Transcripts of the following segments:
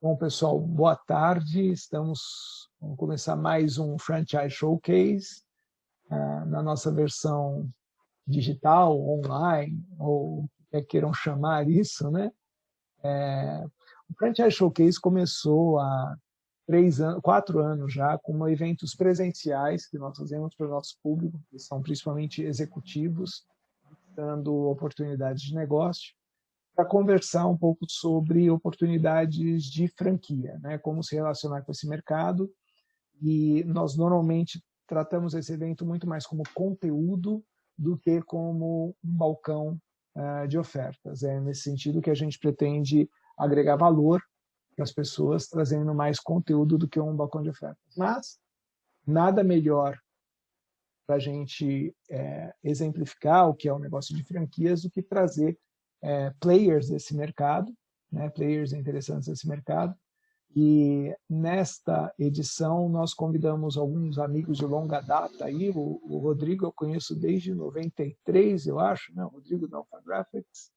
Bom, pessoal, boa tarde. Vamos começar mais um Franchise Showcase na nossa versão digital, online, ou o que queiram chamar isso, né? O Franchise Showcase começou há 4 anos já, com eventos presenciais que nós fazemos para o nosso público, que são principalmente executivos, dando oportunidades de negócio, para conversar um pouco sobre oportunidades de franquia, né? Como se relacionar com esse mercado. E nós normalmente tratamos esse evento muito mais como conteúdo do que como um balcão de ofertas. É nesse sentido que a gente pretende agregar valor para as pessoas, trazendo mais conteúdo do que um balcão de ofertas. Mas nada melhor para a gente exemplificar o que é um negócio de franquias do que trazer players desse mercado, né, players interessantes desse mercado. E nesta edição nós convidamos alguns amigos de longa data aí. O Rodrigo eu conheço desde 93, eu acho, né? O Rodrigo da Alpha Graphics.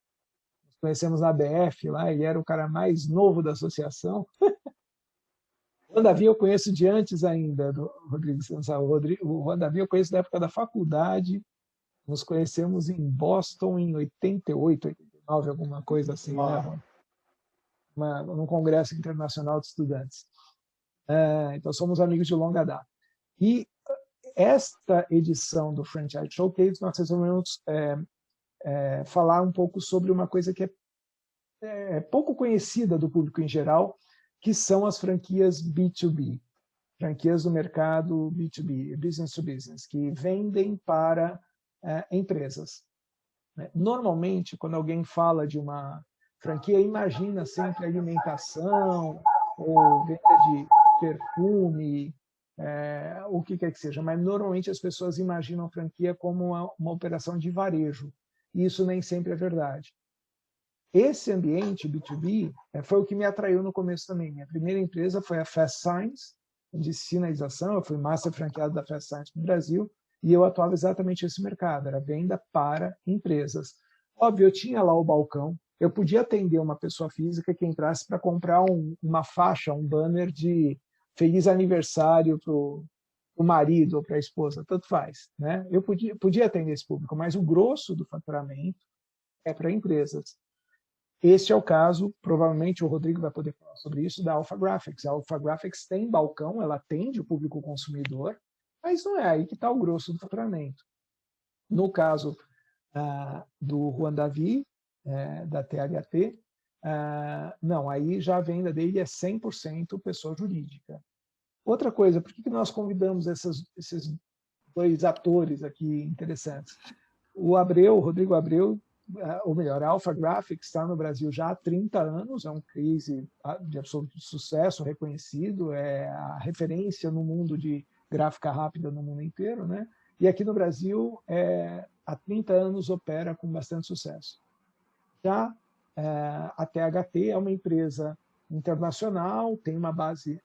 Nós conhecemos na BF lá, ele era o cara mais novo da associação. O Juan Davi eu conheço de antes ainda, do Rodrigo. O Juan Davi eu conheço da época da faculdade. Nos conhecemos em Boston em 88, 89, alguma coisa assim, né? Num congresso internacional de estudantes. Então, somos amigos de longa data. E esta edição do Franchise Showcase, nós resolvemos falar um pouco sobre uma coisa que é pouco conhecida do público em geral, que são as franquias B2B, franquias do mercado B2B, business to business, que vendem para empresas. Normalmente, quando alguém fala de uma franquia, imagina sempre alimentação ou venda de perfume, o que quer que seja, mas normalmente as pessoas imaginam franquia como uma operação de varejo, e isso nem sempre é verdade. Esse ambiente B2B foi o que me atraiu no começo também. Minha primeira empresa foi a Fast Science, de sinalização. Eu fui master franqueado da Fast Science no Brasil, e eu atuava exatamente nesse mercado, era venda para empresas. Óbvio, eu tinha lá o balcão, eu podia atender uma pessoa física que entrasse para comprar uma faixa, um banner de feliz aniversário para o marido ou para a esposa, tanto faz, né? Eu podia atender esse público, mas o grosso do faturamento é para empresas. Este é o caso, provavelmente o Rodrigo vai poder falar sobre isso, da Alpha Graphics. A Alpha Graphics tem balcão, ela atende o público consumidor, mas não é aí que está o grosso do faturamento. No caso do Juan Davi, da THT, não, aí já a venda dele é 100% pessoa jurídica. Outra coisa, por que nós convidamos esses dois atores aqui interessantes? O Rodrigo Abreu, ou melhor, a Alpha Graphics está no Brasil já há 30 anos, é um case de absoluto sucesso, reconhecido, é a referência no mundo de gráfica rápida no mundo inteiro, né? E aqui no Brasil, há 30 anos opera com bastante sucesso. Já a THT é uma empresa internacional, tem base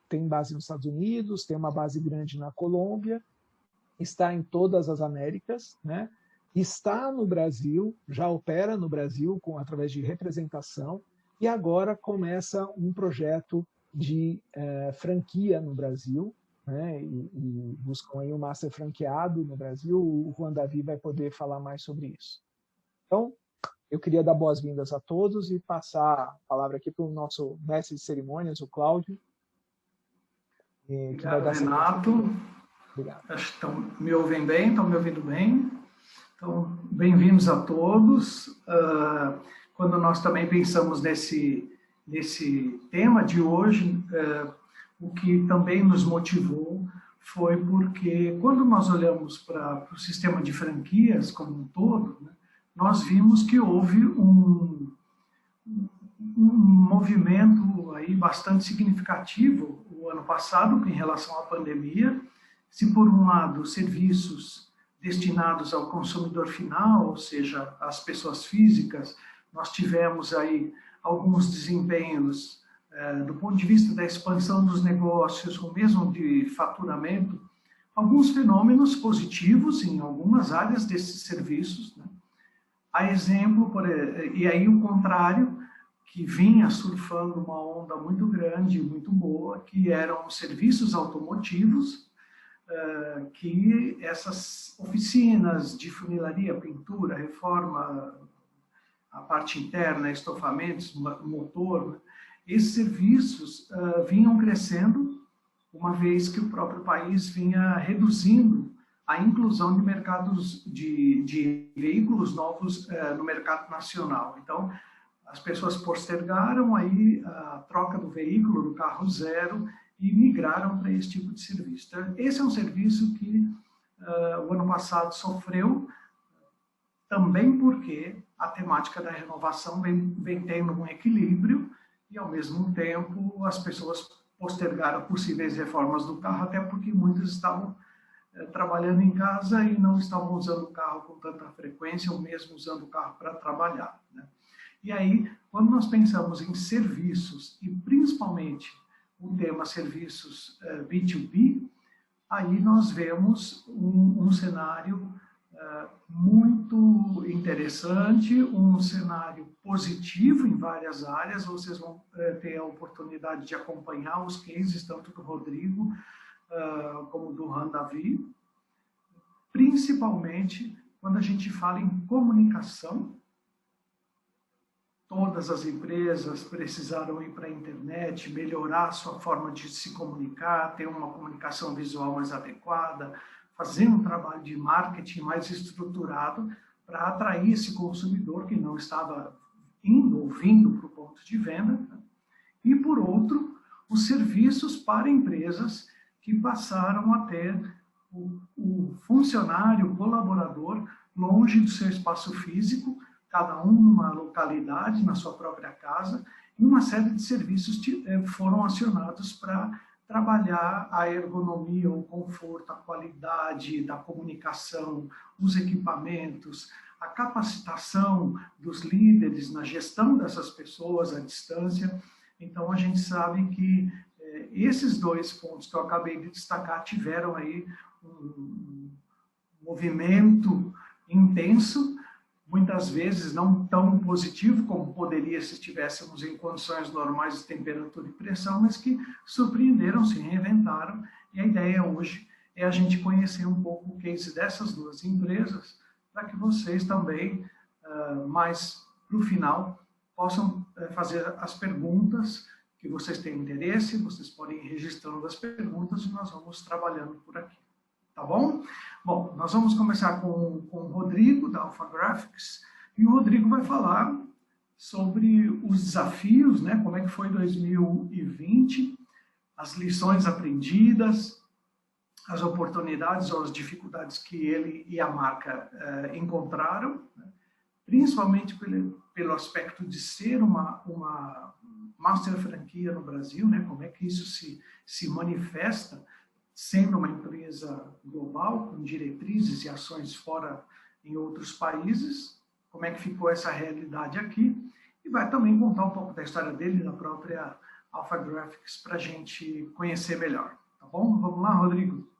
nos Estados Unidos, tem uma base grande na Colômbia, está em todas as Américas, né? Está no Brasil, já opera no Brasil através de representação, e agora começa um projeto de franquia no Brasil, né? E buscam aí um master franqueado no Brasil. O Juan Davi vai poder falar mais sobre isso. Então, eu queria dar boas-vindas a todos e passar a palavra aqui para o nosso mestre de cerimônias, o Cláudio. Obrigado, Renato. Obrigado. Acho que me ouvem bem, estão me ouvindo bem? Então, bem-vindos a todos. Quando nós também pensamos nesse tema de hoje, o que também nos motivou foi porque, quando nós olhamos para o sistema de franquias como um todo, né, nós vimos que houve um movimento aí bastante significativo o ano passado em relação à pandemia. Se, por um lado, serviços destinados ao consumidor final, ou seja, às pessoas físicas, nós tivemos aí alguns desempenhos do ponto de vista da expansão dos negócios, ou mesmo de faturamento, alguns fenômenos positivos em algumas áreas desses serviços, né? A exemplo, e aí o contrário, que vinha surfando uma onda muito grande, muito boa, que eram os serviços automotivos, que essas oficinas de funilaria, pintura, reforma, a parte interna, estofamentos, motor, esses serviços vinham crescendo, uma vez que o próprio país vinha reduzindo a inclusão de mercados de veículos novos no mercado nacional. Então, as pessoas postergaram aí a troca do veículo, do carro zero, e migraram para esse tipo de serviço. Então, esse é um serviço que o ano passado sofreu, também porque a temática da renovação vem tendo um equilíbrio e, ao mesmo tempo, as pessoas postergaram possíveis reformas do carro, até porque muitos estavam trabalhando em casa e não estavam usando o carro com tanta frequência, ou mesmo usando o carro para trabalhar, né? E aí, quando nós pensamos em serviços, e principalmente o tema serviços B2B, aí nós vemos um cenário muito interessante, um cenário positivo em várias áreas. Vocês vão ter a oportunidade de acompanhar os cases, tanto do Rodrigo como do Randavi, principalmente quando a gente fala em comunicação. Todas as empresas precisaram ir para a internet, melhorar a sua forma de se comunicar, ter uma comunicação visual mais adequada, fazer um trabalho de marketing mais estruturado para atrair esse consumidor que não estava indo ou vindo para o ponto de venda. E, por outro, os serviços para empresas que passaram a ter o funcionário, o colaborador, longe do seu espaço físico, cada um numa localidade, na sua própria casa, e uma série de serviços foram acionados para trabalhar a ergonomia, o conforto, a qualidade da comunicação, os equipamentos, a capacitação dos líderes na gestão dessas pessoas à distância. Então, a gente sabe que esses dois pontos que eu acabei de destacar tiveram aí um movimento intenso, muitas vezes não tão positivo como poderia se estivéssemos em condições normais de temperatura e pressão, mas que surpreenderam, se reinventaram. E a ideia hoje é a gente conhecer um pouco o case dessas duas empresas, para que vocês também, mais para o final, possam fazer as perguntas que vocês têm interesse. Vocês podem ir registrando as perguntas e nós vamos trabalhando por aqui. Tá bom? Bom, nós vamos começar com o Rodrigo, da Alpha Graphics, e o Rodrigo vai falar sobre os desafios, né? Como é que foi 2020, as lições aprendidas, as oportunidades ou as dificuldades que ele e a marca encontraram, né? Principalmente pelo aspecto de ser uma master franquia no Brasil, né? Como é que isso se manifesta sendo uma empresa global, com diretrizes e ações fora em outros países, como é que ficou essa realidade aqui, e vai também contar um pouco da história dele, da própria Alpha Graphics, para a gente conhecer melhor. Tá bom? Vamos lá, Rodrigo?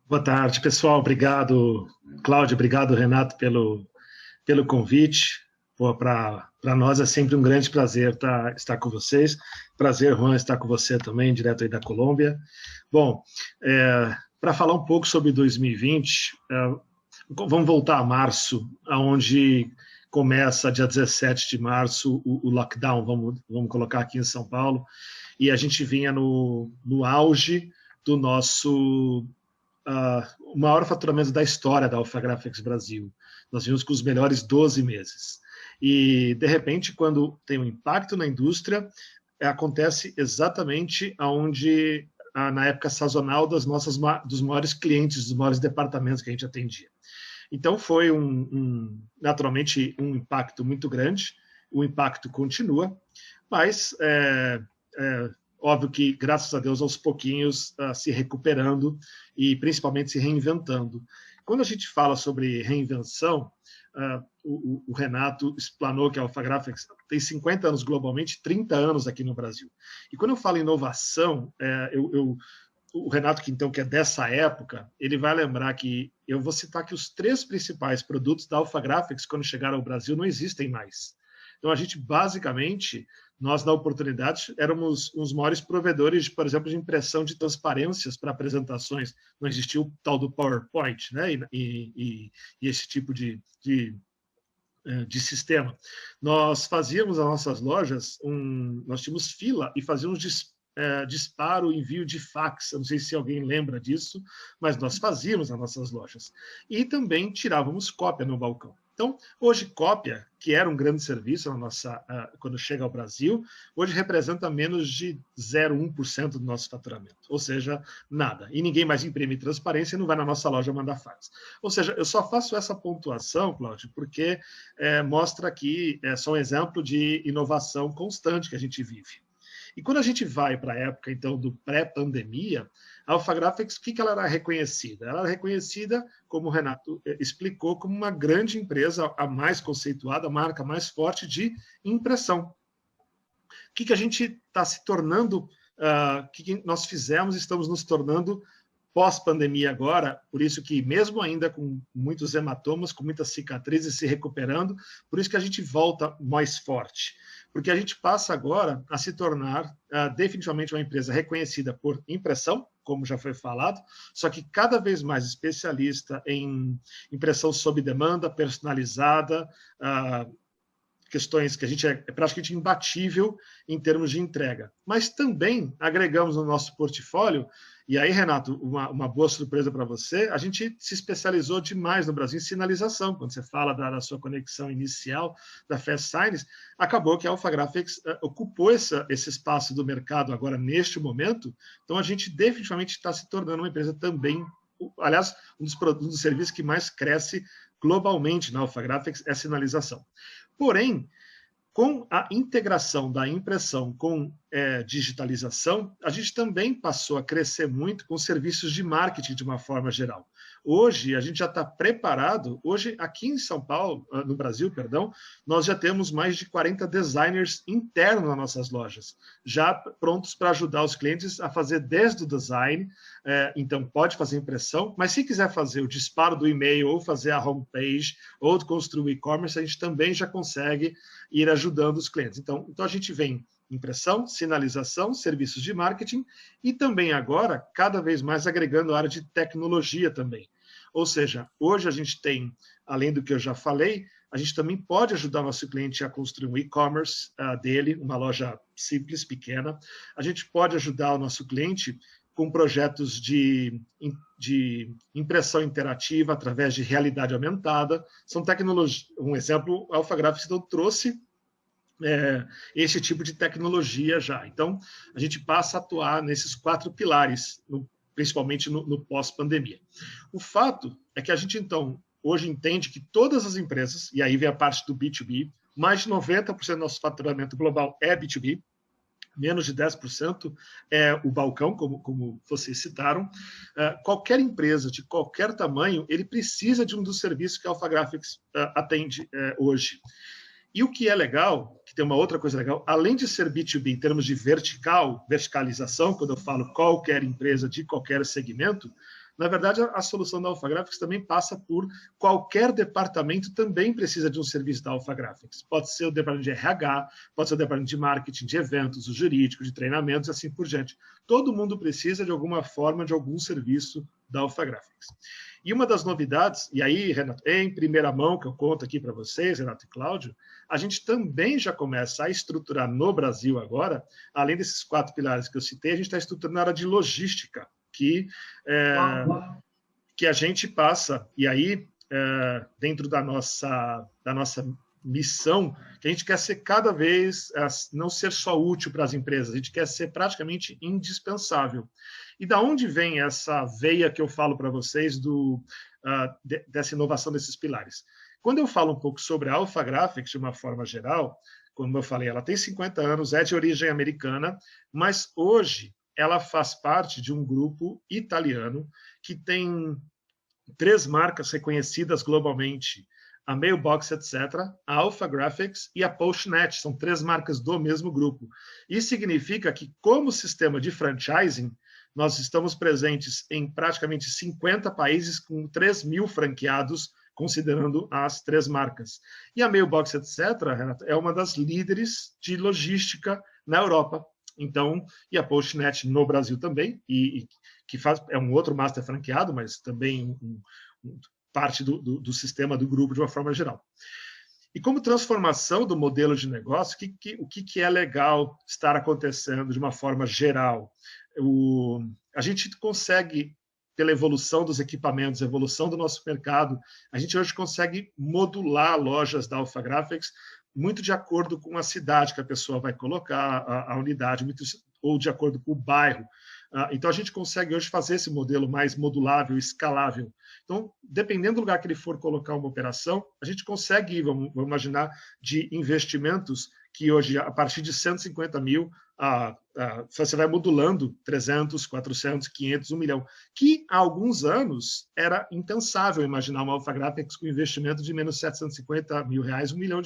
Boa tarde, pessoal. Obrigado, Cláudio. Obrigado, Renato, pelo convite. Para nós é sempre um grande prazer estar com vocês. Prazer, Juan, estar com você também, direto aí da Colômbia. Bom, para falar um pouco sobre 2020, vamos voltar a março, onde começa dia 17 de março o lockdown, vamos colocar aqui em São Paulo, e a gente vinha no auge do nosso o maior faturamento da história da Alpha Graphics Brasil. Nós vimos com os melhores 12 meses. E, de repente, quando tem um impacto na indústria, acontece exatamente onde, na época sazonal, dos maiores clientes, dos maiores departamentos que a gente atendia. Então, foi, naturalmente, um impacto muito grande. O impacto continua, mas óbvio que, graças a Deus, aos pouquinhos, se recuperando e, principalmente, se reinventando. Quando a gente fala sobre reinvenção, o Renato explanou que a Alpha Graphics tem 50 anos globalmente, 30 anos aqui no Brasil. E quando eu falo inovação, o Renato, que é dessa época, ele vai lembrar que eu vou citar que os 3 principais produtos da Alpha Graphics, quando chegaram ao Brasil, não existem mais. Então, a gente, basicamente, nós, na oportunidade, éramos os maiores provedores, por exemplo, de impressão de transparências para apresentações. Não existia o tal do PowerPoint, né? E esse tipo de sistema. Nós fazíamos as nossas lojas, nós tínhamos fila e fazíamos disparo, envio de fax. Eu não sei se alguém lembra disso, mas nós fazíamos nas nossas lojas. E também tirávamos cópia no balcão. Então, hoje, cópia, que era um grande serviço quando chega ao Brasil, hoje representa menos de 0,1% do nosso faturamento, ou seja, nada. E ninguém mais imprime transparência e não vai na nossa loja mandar fax. Ou seja, eu só faço essa pontuação, Cláudio, porque mostra que é só um exemplo de inovação constante que a gente vive. E quando a gente vai para a época, então, do pré-pandemia, a Alpha Graphics, o que ela era reconhecida? Ela era reconhecida, como o Renato explicou, como uma grande empresa, a mais conceituada, a marca mais forte de impressão. O que a gente está se tornando, o que nós fizemos, estamos nos tornando pós-pandemia agora, por isso que mesmo ainda com muitos hematomas, com muitas cicatrizes se recuperando, por isso que a gente volta mais forte. Porque a gente passa agora a se tornar definitivamente uma empresa reconhecida por impressão, como já foi falado, só que cada vez mais especialista em impressão sob demanda, personalizada, questões que a gente é praticamente imbatível em termos de entrega. Mas também agregamos no nosso portfólio, e aí, Renato, uma boa surpresa para você, a gente se especializou demais no Brasil em sinalização. Quando você fala da sua conexão inicial da Fast Signs, acabou que a Alpha Graphics ocupou esse espaço do mercado agora, neste momento. Então, a gente definitivamente está se tornando uma empresa também, aliás, um dos serviços que mais cresce globalmente na Alpha Graphics é a sinalização. Porém, com a integração da impressão com digitalização, a gente também passou a crescer muito com serviços de marketing de uma forma geral. Hoje, a gente já está preparado, hoje aqui em São Paulo, no Brasil, perdão, nós já temos mais de 40 designers internos nas nossas lojas, já prontos para ajudar os clientes a fazer desde o design, então pode fazer impressão, mas se quiser fazer o disparo do e-mail, ou fazer a homepage, ou construir o e-commerce, a gente também já consegue ir ajudando os clientes. Então a gente vem impressão, sinalização, serviços de marketing e também agora, cada vez mais agregando a área de tecnologia também. Ou seja, hoje a gente tem, além do que eu já falei, a gente também pode ajudar o nosso cliente a construir um e-commerce dele, uma loja simples, pequena. A gente pode ajudar o nosso cliente com projetos de impressão interativa através de realidade aumentada. São tecnologias, um exemplo, a Alpha Graphics trouxe esse tipo de tecnologia já. Então, a gente passa a atuar nesses 4 pilares, principalmente no pós-pandemia. O fato é que a gente, então, hoje entende que todas as empresas, e aí vem a parte do B2B, mais de 90% do nosso faturamento global é B2B, menos de 10% é o balcão, como vocês citaram. Qualquer empresa de qualquer tamanho, ele precisa de um dos serviços que a Alpha Graphics atende hoje. E o que é legal, que tem uma outra coisa legal, além de ser B2B em termos de verticalização, quando eu falo qualquer empresa de qualquer segmento, na verdade, a solução da Alpha Graphics também passa por qualquer departamento também precisa de um serviço da Alpha Graphics. Pode ser o departamento de RH, pode ser o departamento de marketing, de eventos, o jurídico, de treinamentos e assim por diante. Todo mundo precisa, de alguma forma, de algum serviço da Alpha Graphics. E uma das novidades, e aí, Renato, em primeira mão, que eu conto aqui para vocês, Renato e Cláudio, a gente também já começa a estruturar no Brasil agora, além desses 4 pilares que eu citei, a gente está estruturando a área de logística, que a gente passa, e aí, dentro da nossa missão, que a gente quer ser cada vez, não ser só útil para as empresas, a gente quer ser praticamente indispensável. E da onde vem essa veia que eu falo para vocês dessa inovação desses pilares? Quando eu falo um pouco sobre a Alpha Graphics, de uma forma geral, como eu falei, ela tem 50 anos, é de origem americana, mas hoje ela faz parte de um grupo italiano que tem 3 marcas reconhecidas globalmente, a Mailbox, etc., a Alpha Graphics e a Postnet, são 3 marcas do mesmo grupo. Isso significa que, como sistema de franchising, nós estamos presentes em praticamente 50 países com 3.000 franqueados considerando as 3 marcas. E a Mailbox, etc., Renato, é uma das líderes de logística na Europa. Então, e a Postnet no Brasil também, e que é um outro master franqueado, mas também parte do sistema do grupo de uma forma geral. E como transformação do modelo de negócio, o que é legal estar acontecendo de uma forma geral? A gente consegue, pela evolução dos equipamentos, evolução do nosso mercado, a gente hoje consegue modular lojas da Alpha Graphics muito de acordo com a cidade que a pessoa vai colocar, a unidade, ou de acordo com o bairro. Então, a gente consegue hoje fazer esse modelo mais modulável, escalável. Então, dependendo do lugar que ele for colocar uma operação, a gente consegue ir, vamos imaginar, de investimentos que hoje, a partir de 150 mil, você vai modulando 300, 400, 500, 1 milhão, que há alguns anos era impensável imaginar uma Alpha Graphics com investimento de menos 750 mil reais, R$1 milhão.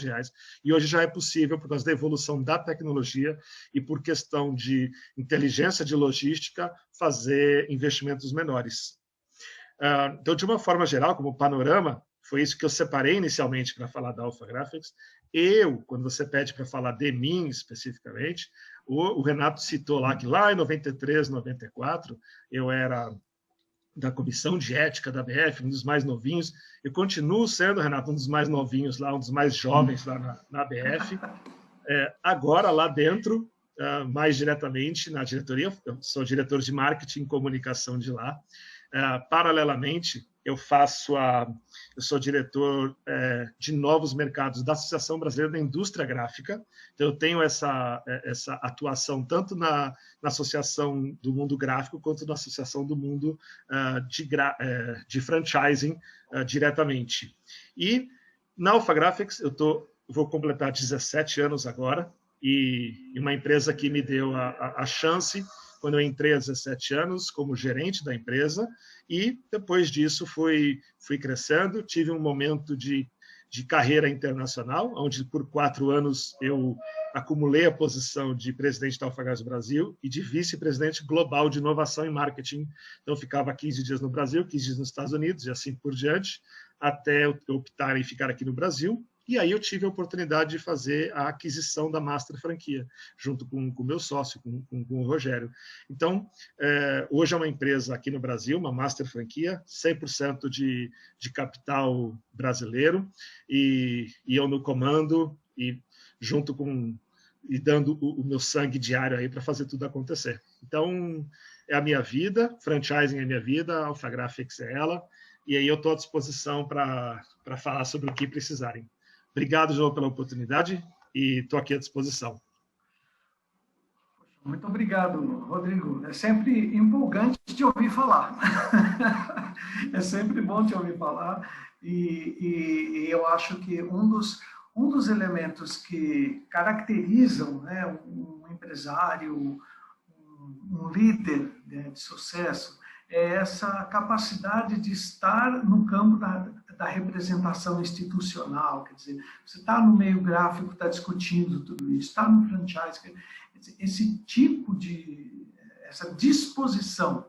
E hoje já é possível por causa da evolução da tecnologia e por questão de inteligência de logística, fazer investimentos menores. Então, de uma forma geral, como panorama, foi isso que eu separei inicialmente para falar da Alpha Graphics. Quando você pede para falar de mim especificamente, o Renato citou lá que lá em 93, 94, eu era da comissão de ética da BF, um dos mais novinhos. Eu continuo sendo, Renato, um dos mais novinhos lá, um dos mais jovens lá na BF. Agora, lá dentro, mais diretamente na diretoria, eu sou diretor de marketing e comunicação de lá. Paralelamente, eu sou diretor de novos mercados da Associação Brasileira da Indústria Gráfica. Então, eu tenho essa atuação tanto na Associação do Mundo Gráfico quanto na Associação do Mundo de Franchising diretamente. E na Alpha Graphics, vou completar 17 anos agora, e uma empresa que me deu a chance quando eu entrei há 17 anos como gerente da empresa, e depois disso fui crescendo, tive um momento de carreira internacional, onde por 4 anos eu acumulei a posição de presidente da Alfagás Brasil e de vice-presidente global de inovação e marketing. Então, eu ficava 15 dias no Brasil, 15 dias nos Estados Unidos e assim por diante, até eu optar em ficar aqui no Brasil. E aí eu tive a oportunidade de fazer a aquisição da Master Franquia, junto com o meu sócio, com o Rogério. Então, hoje é uma empresa aqui no Brasil, uma Master Franquia, 100% de capital brasileiro, e eu no comando, e junto e dando o meu sangue diário aí para fazer tudo acontecer. Então, é a minha vida, franchising é a minha vida, a Alpha Graphics é ela, e aí eu estou à disposição para falar sobre o que precisarem. Obrigado, João, pela oportunidade e estou aqui à disposição. Muito obrigado, Rodrigo. É sempre empolgante te ouvir falar. É sempre bom te ouvir falar e eu acho que um dos elementos que caracterizam, né, um empresário, um líder, né, de sucesso é essa capacidade de estar no campo da representação institucional, quer dizer, você está no meio gráfico, está discutindo tudo isso, está no franchise, esse tipo essa disposição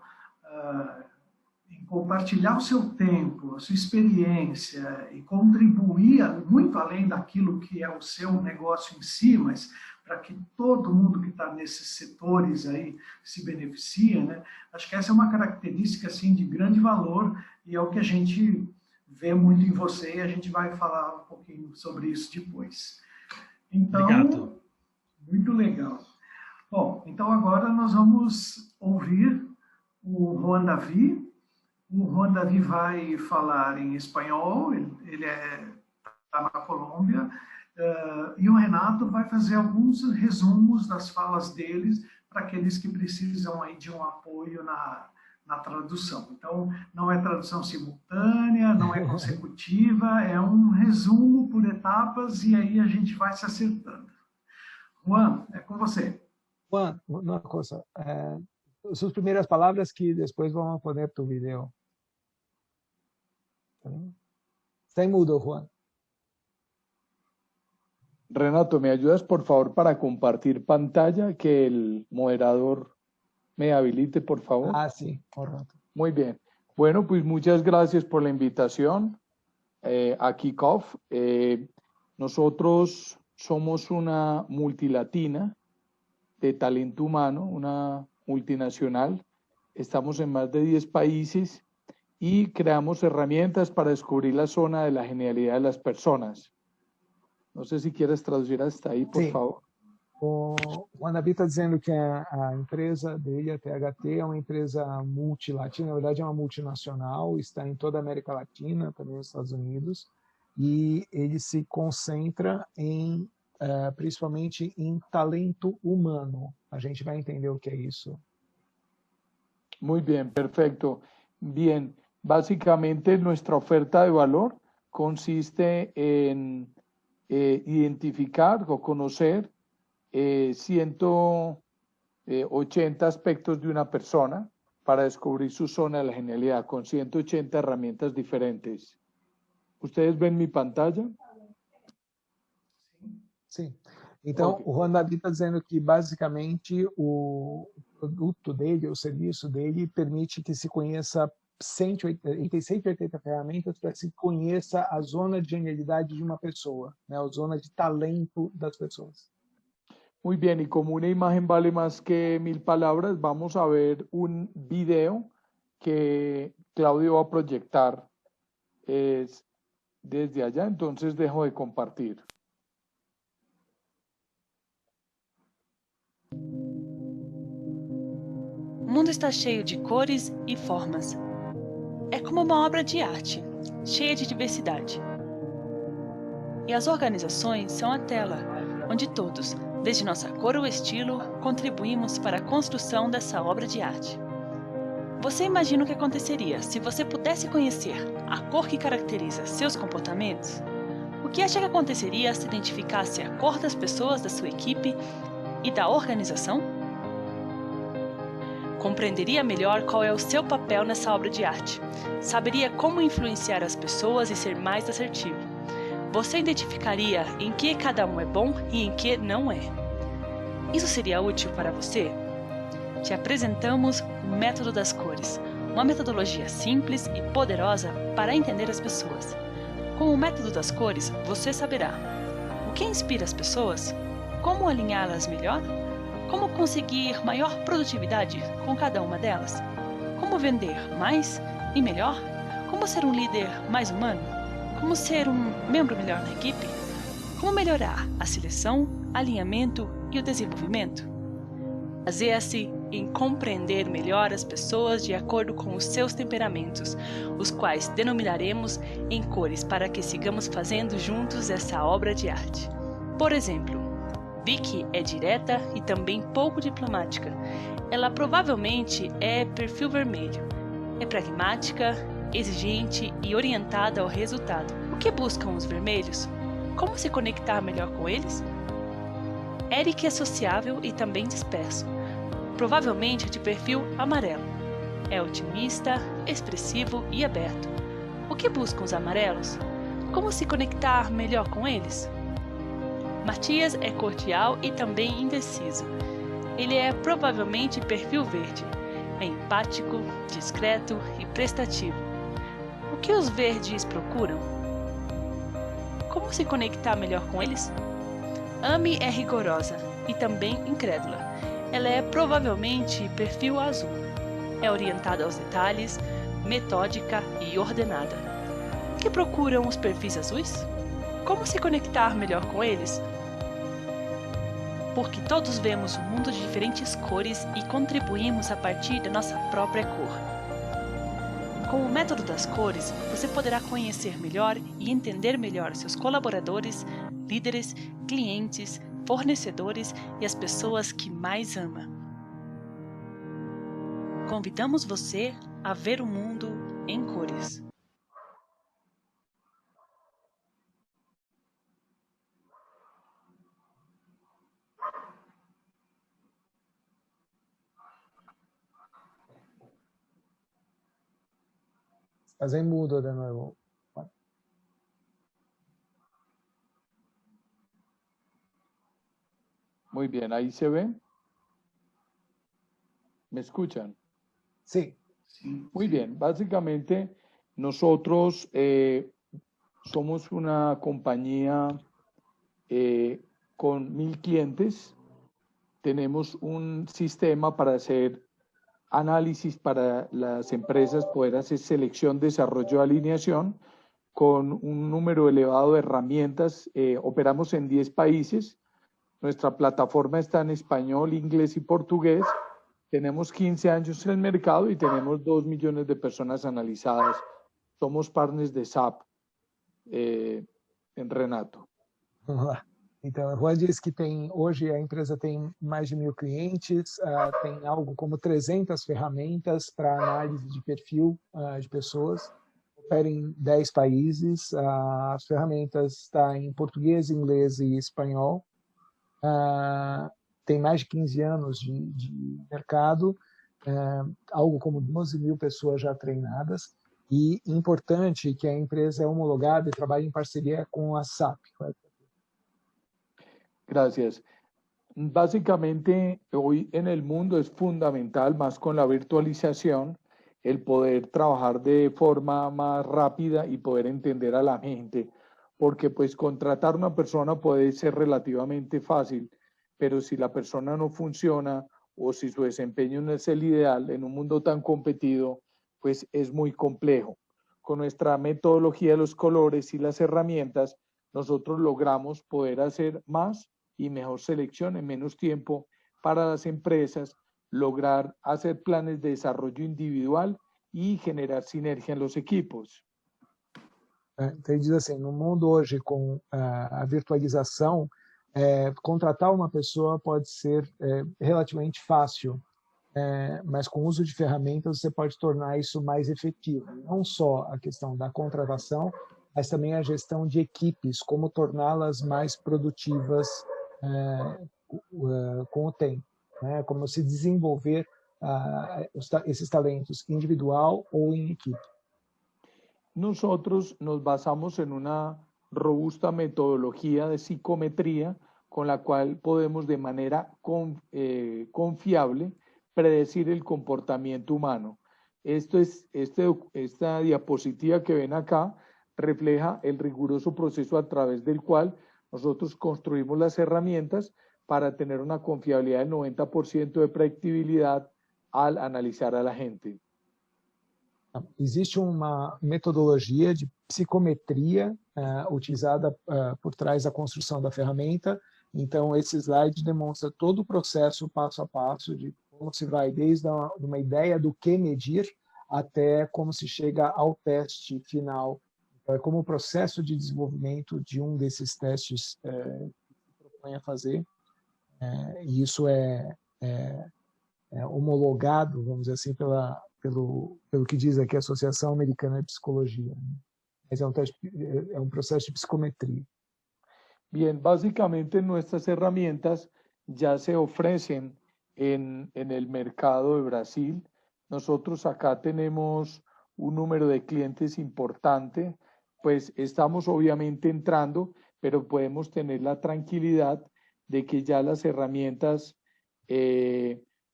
em compartilhar o seu tempo, a sua experiência e contribuir muito além daquilo que é o seu negócio em si, mas para que todo mundo que está nesses setores aí se beneficie, né? Acho que essa é uma característica assim de grande valor e é o que a gente vê muito em você e a gente vai falar um pouquinho sobre isso depois. Então, obrigado. Muito legal. Bom, então agora nós vamos ouvir o Juan David. O Juan David vai falar em espanhol, ele está na Colômbia, e o Renato vai fazer alguns resumos das falas deles para aqueles que precisam aí de um apoio na tradução. Então, não é tradução simultânea, não é consecutiva, é um resumo por etapas e aí a gente vai se acertando. Juan, é com você. Juan, uma coisa. Suas primeiras palavras que depois vamos poner tu video. Está em mudo, Juan. Renato, ¿me ayudas por favor para compartir pantalla? Que el moderador me habilite, por favor. Sí, por rato. Muy bien. Bueno, pues muchas gracias por la invitación. a Kickoff. Nosotros somos una multilatina de talento humano, una multinacional. Estamos en más de 10 países y creamos herramientas para descubrir la zona de la genialidad de las personas. No sé si quieres traducir hasta ahí, por favor. O Anabi está dizendo que a empresa dele, a THT, é uma empresa multilatina, na verdade é uma multinacional, está em toda a América Latina, também nos Estados Unidos, e ele se concentra em, principalmente em talento humano. A gente vai entender o que é isso. Muy bien, perfecto. Bien, básicamente nuestra oferta de valor consiste en identificar o conocer 180 aspectos de una persona para descubrir su zona de la genialidad con 180 herramientas diferentes. ¿Ustedes ven mi pantalla? Sim. Então, Ok. o Ronaldo está dizendo que, basicamente, o produto dele, o serviço dele, permite que se conheça 180 ferramentas para que se conheça a zona de genialidade de uma pessoa, né? A zona de talento das pessoas. Muy bien, y como una imagen vale más que 1000 palabras, vamos a ver un video que Claudio va a proyectar desde allá, entonces dejo de compartir. O mundo está cheio de cores e formas. É como uma obra de arte, cheia de diversidade. E as organizações são a tela, onde todos, desde nossa cor ou estilo, contribuímos para a construção dessa obra de arte. Você imagina o que aconteceria se você pudesse conhecer a cor que caracteriza seus comportamentos? O que acha que aconteceria se identificasse a cor das pessoas da sua equipe e da organização? Compreenderia melhor qual é o seu papel nessa obra de arte. Saberia como influenciar as pessoas e ser mais assertivo. Você identificaria em que cada um é bom e em que não é. Isso seria útil para você? Te apresentamos o Método das Cores, uma metodologia simples e poderosa para entender as pessoas. Com o Método das Cores, você saberá o que inspira as pessoas, como alinhá-las melhor, como conseguir maior produtividade com cada uma delas, como vender mais e melhor, como ser um líder mais humano, como ser um membro melhor na equipe, como melhorar a seleção, alinhamento e o desenvolvimento. Baseia-se em compreender melhor as pessoas de acordo com os seus temperamentos, os quais denominaremos em cores para que sigamos fazendo juntos essa obra de arte. Por exemplo, Vicky é direta e também pouco diplomática. Ela provavelmente é perfil vermelho. É pragmática, exigente e orientada ao resultado. O que buscam os vermelhos? Como se conectar melhor com eles? Eric é sociável e também disperso. Provavelmente é de perfil amarelo. É otimista, expressivo e aberto. O que buscam os amarelos? Como se conectar melhor com eles? Matias é cordial e também indeciso. Ele é provavelmente perfil verde. É empático, discreto e prestativo. O que os verdes procuram? Como se conectar melhor com eles? Amy é rigorosa e também incrédula. Ela é provavelmente perfil azul. É orientada aos detalhes, metódica e ordenada. O que procuram os perfis azuis? Como se conectar melhor com eles? Porque todos vemos o mundo de diferentes cores e contribuímos a partir da nossa própria cor. Com o Método das Cores, você poderá conhecer melhor e entender melhor seus colaboradores, líderes, clientes, fornecedores e as pessoas que mais ama. Convidamos você a ver o mundo em cores. Fazer mudo de novo. Muy bien, ahí se ven. ¿Me escuchan? Sí. Muy bien, básicamente nosotros Somos una compañía con 1.000 clientes. Tenemos un sistema para hacer análisis para las empresas, poder hacer selección, desarrollo, alineación, con un número elevado de herramientas. Operamos en 10 países. Nuestra plataforma está en español, inglés y portugués. Tenemos 15 años en el mercado y tenemos 2 millones de personas analizadas. Somos partners de SAP, en Renato. Vamos lá. Então, a Juan diz que hoje a empresa tem mais de 1.000 clientes, tem algo como 300 ferramentas para análise de perfil de pessoas, opera em 10 países, as ferramentas estão em português, inglês e espanhol, tem mais de 15 anos de mercado, algo como 12.000 pessoas já treinadas, e importante que a empresa é homologada e trabalha em parceria com a SAP. Gracias. Básicamente, hoy en el mundo es fundamental, más con la virtualización, el poder trabajar de forma más rápida y poder entender a la gente, porque pues contratar una persona puede ser relativamente fácil, pero si la persona no funciona o si su desempeño no es el ideal en un mundo tan competido, pues es muy complejo. Con nuestra metodología de los colores y las herramientas, nosotros logramos poder hacer más y mejor selección en menos tiempo para las empresas, lograr hacer planes de desarrollo individual y generar sinergia en los equipos. Então ele diz assim, no mundo hoje com a virtualização, contratar uma pessoa pode ser relativamente fácil, mas com o uso de ferramentas você pode tornar isso mais efetivo. Não só a questão da contratação, mas também a gestão de equipes, como torná-las mais produtivas com o tempo, né? Como se desenvolver esses talentos individual ou em equipe. Nosotros nos basamos en una robusta metodología de psicometría con la cual podemos de manera confiable predecir el comportamiento humano. Esta diapositiva que ven acá refleja el riguroso proceso a través del cual nosotros construimos las herramientas para tener una confiabilidad del 90% de predictibilidad al analizar a la gente. Existe uma metodologia de psicometria utilizada por trás da construção da ferramenta. Então, esse slide demonstra todo o processo passo a passo de como se vai desde uma ideia do que medir até como se chega ao teste final. Então, é como o processo de desenvolvimento de um desses testes que se propõe a fazer. E isso é homologado, vamos dizer assim, pelo que diz aqui a Associação Americana de Psicologia. Mas é um processo de psicometría. Bien, básicamente nuestras herramientas ya se ofrecen en el mercado de Brasil. Nosotros acá tenemos un número de clientes importante, pues estamos obviamente entrando, pero podemos tener la tranquilidad de que ya las herramientas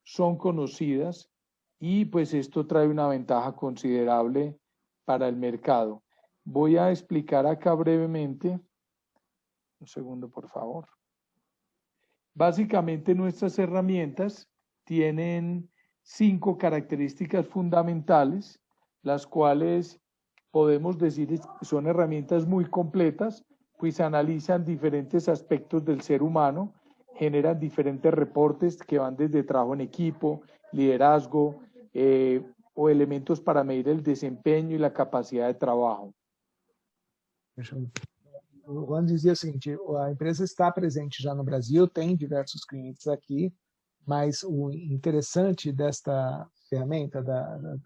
son conocidas y pues esto trae una ventaja considerable para el mercado. Voy a explicar acá brevemente. Un segundo, por favor. Básicamente nuestras herramientas tienen 5 características fundamentales, las cuales podemos decir son herramientas muy completas, pues analizan diferentes aspectos del ser humano, generan diferentes reportes que van desde trabajo en equipo, liderazgo, o elementos para medir el desempeño y la capacidad de trabajo. O Juan dizia o seguinte, a empresa está presente já no Brasil, tem diversos clientes aqui, mas o interessante desta ferramenta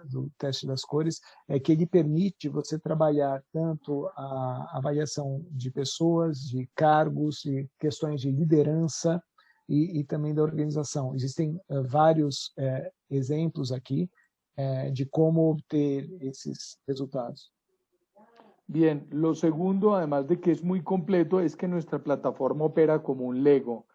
do teste das cores é que ele permite você trabalhar tanto a avaliação de pessoas, de cargos, de questões de liderança e também da organização. Existem vários exemplos aqui de como obter esses resultados. Bien, lo segundo, además de que es muy completo, es que nuestra plataforma opera como un Lego.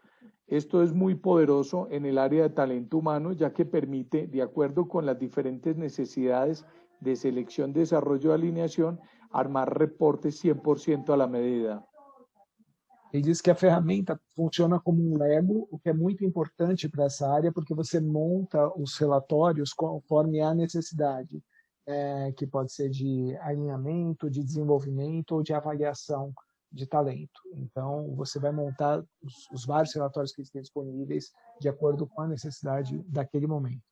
Esto es muy poderoso en el área de talento humano, ya que permite, de acuerdo con las diferentes necesidades de selección, desarrollo y alineación, armar reportes 100% a la medida. Ele diz que a ferramenta funciona como um Lego, o que é muito importante para essa área, porque você monta os relatórios conforme a necessidade, que pode ser de alinhamento, de desenvolvimento ou de avaliação de talento. Então, você vai montar os vários relatórios que estão disponíveis de acordo com a necessidade daquele momento.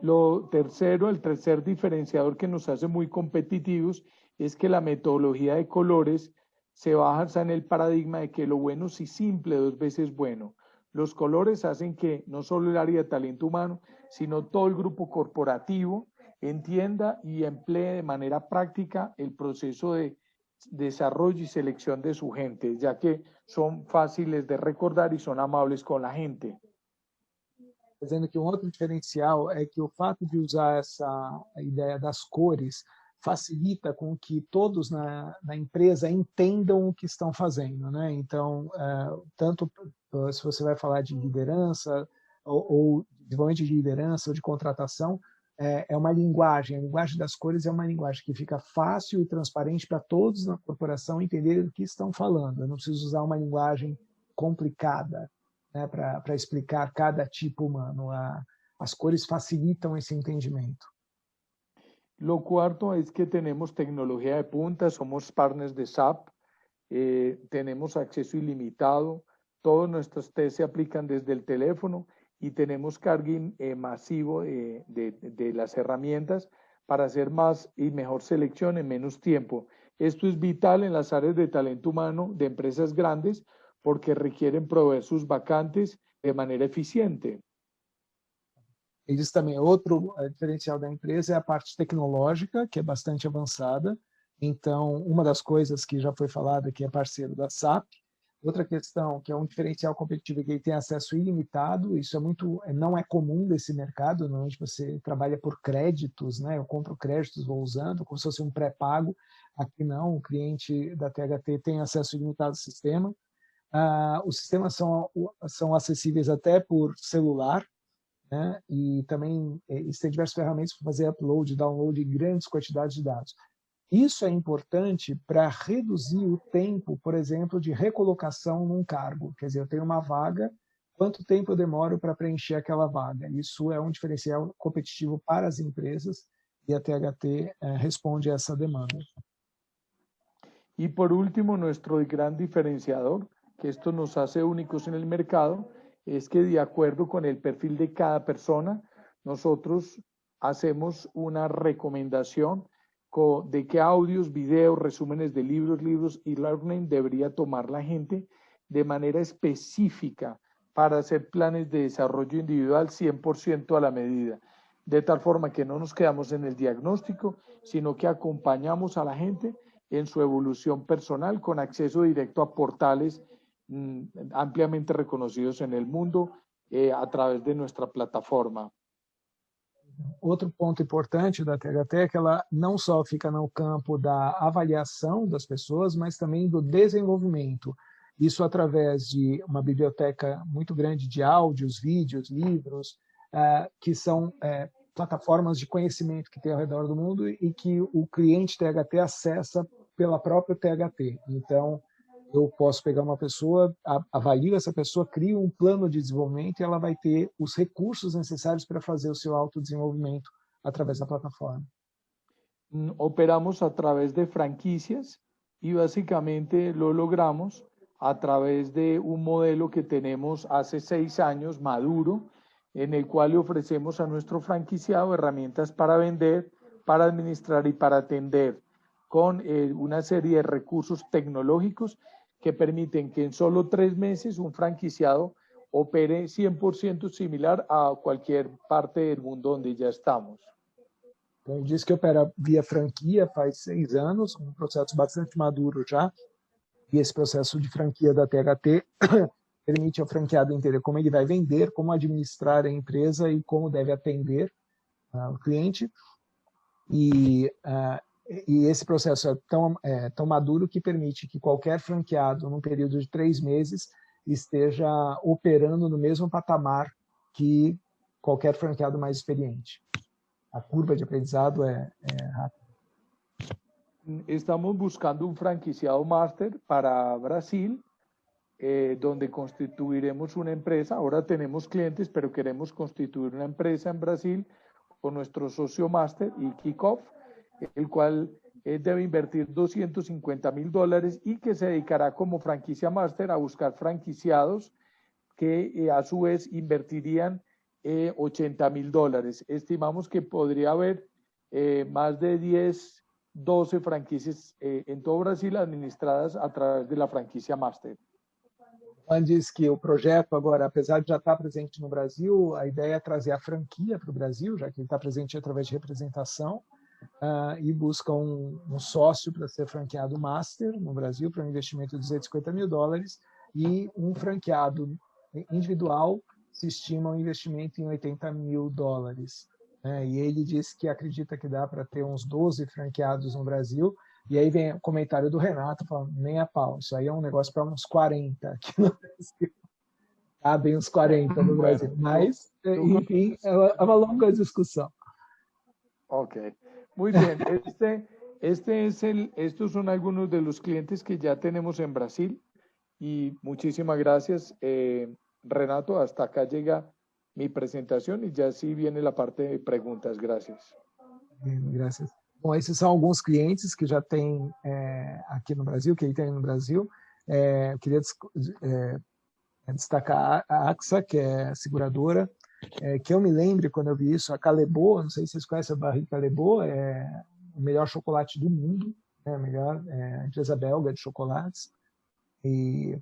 El tercer diferenciador que nos hace muy competitivos es que la metodología de colores se basa en el paradigma de que lo bueno es simple 2 veces bueno. Los colores hacen que no solo el área de talento humano, sino todo el grupo corporativo entienda y emplee de manera práctica el proceso de desarrollo y selección de su gente, ya que son fáciles de recordar y son amables con la gente. Dizendo que outro diferencial é que o fato de usar essa ideia das cores facilita com que todos na empresa entendam o que estão fazendo, né? Então, tanto se você vai falar de liderança ou desenvolvimento de liderança ou de contratação, é uma linguagem. A linguagem das cores é uma linguagem que fica fácil e transparente para todos na corporação entenderem do que estão falando. Eu não preciso usar uma linguagem complicada, né, para explicar cada tipo humano. As cores facilitam esse entendimento. Lo cuarto es que tenemos tecnología de punta, somos partners de SAP, tenemos acceso ilimitado, todos nuestros test se aplican desde el teléfono y tenemos carging masivo de las herramientas para hacer más y mejor selección en menos tiempo. Esto es vital en las áreas de talento humano de empresas grandes porque requieren proveer sus vacantes de manera eficiente. Ele diz também, outro diferencial da empresa é a parte tecnológica, que é bastante avançada. Então, uma das coisas que já foi falada, que é parceiro da SAP. Outra questão, que é um diferencial competitivo, é que ele tem acesso ilimitado. Isso não é comum desse mercado. Normalmente você trabalha por créditos, né? Eu compro créditos, vou usando, como se fosse um pré-pago. Aqui não, o cliente da THT tem acesso ilimitado ao sistema. Os sistemas são acessíveis até por celular, né? E também existem diversas ferramentas para fazer upload, download de grandes quantidades de dados. Isso é importante para reduzir o tempo, por exemplo, de recolocação num cargo. Quer dizer, eu tenho uma vaga, quanto tempo eu demoro para preencher aquela vaga? Isso é um diferencial competitivo para as empresas e a THT responde a essa demanda. E por último, nuestro gran diferenciador, que esto nos hace únicos en el mercado, es que de acuerdo con el perfil de cada persona, nosotros hacemos una recomendación de qué audios, videos, resúmenes de libros y learning debería tomar la gente de manera específica para hacer planes de desarrollo individual 100% a la medida, de tal forma que no nos quedamos en el diagnóstico, sino que acompañamos a la gente en su evolución personal con acceso directo a portales ampliamente reconocidos en el mundo a través de nuestra plataforma. Outro ponto importante da THT é que ela não só fica no campo da avaliação das pessoas, mas também do desenvolvimento. Isso através de uma biblioteca muito grande de áudios, vídeos, livros, que são plataformas de conhecimento que tem ao redor do mundo e que o cliente THT acessa pela própria THT. Então, eu posso pegar uma pessoa, avalio essa pessoa, crio um plano de desenvolvimento e ela vai ter os recursos necessários para fazer o seu autodesenvolvimento através da plataforma. Operamos a través de franquicias y básicamente lo logramos a través de un modelo que tenemos hace 6 años, maduro, en el cual le ofrecemos a nuestro franquiciado herramientas para vender, para administrar y para atender, con una serie de recursos tecnológicos que permiten que en solo 3 meses un franquiciado opere 100% similar a cualquier parte del mundo donde ya estamos. Então, ele diz que opera via franquia faz 6 anos, um processo bastante maduro já, e esse processo de franquia da THT permite ao franqueado entender como ele vai vender, como administrar a empresa e como deve atender o cliente. E esse processo é tão maduro que permite que qualquer franqueado, num período de 3 meses, esteja operando no mesmo patamar que qualquer franqueado mais experiente. A curva de aprendizado é rápida. estamos buscando un franquiciado máster para Brasil, donde constituiremos una empresa. Ahora tenemos clientes, pero queremos constituir una empresa en Brasil con nuestro socio máster y Kickoff, el cual debe invertir $250,000 y que se dedicará como franquicia máster a buscar franquiciados que a su vez invertirían $80,000. Estimamos que podría haber más de 10, 12 franquicias en todo Brasil administradas a través de la franquicia máster. Juan diz que o projeto agora, apesar de já estar presente no Brasil, a ideia é trazer a franquia para o Brasil, já que ele está presente através de representação, e busca um sócio para ser franqueado master no Brasil para um investimento de $250,000 e um franqueado individual se estima um investimento em $80,000. E ele disse que acredita que dá para ter uns 12 franqueados no Brasil. E aí vem o comentário do Renato falando, nem a pau, isso aí é um negócio para uns 40 aqui no Brasil. Cabem uns 40 no Brasil, mas, enfim, é uma longa discussão. Ok, muy bien. Estos son algunos de los clientes que ya tenemos en Brasil y muchísimas gracias, Renato. Hasta acá llega mi presentación y ya sí viene la parte de preguntas. Gracias. Gracias. Bom, esses são alguns clientes que já tem aqui no Brasil, que ele tem no Brasil. Eu queria destacar a AXA, que é a seguradora, que eu me lembro quando eu vi isso, a Callebaut, não sei se vocês conhecem a barriga Callebaut, é o melhor chocolate do mundo, a empresa belga de chocolates. E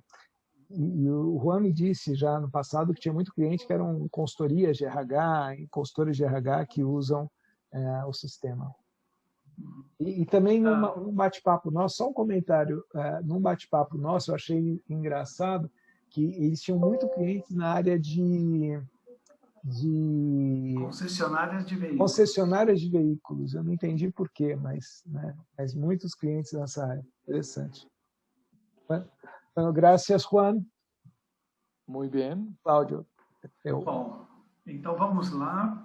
o Juan me disse já no passado que tinha muito cliente que eram consultorias de RH e consultores de RH que usam o sistema. E também num bate-papo nosso, só um comentário, num bate-papo nosso eu achei engraçado que eles tinham muito clientes na área de concessionárias de veículos. Eu não entendi por quê, mas muitos clientes nessa área. Interessante. Então, graças, Juan. Muito bem. Cláudio. Bom, então vamos lá.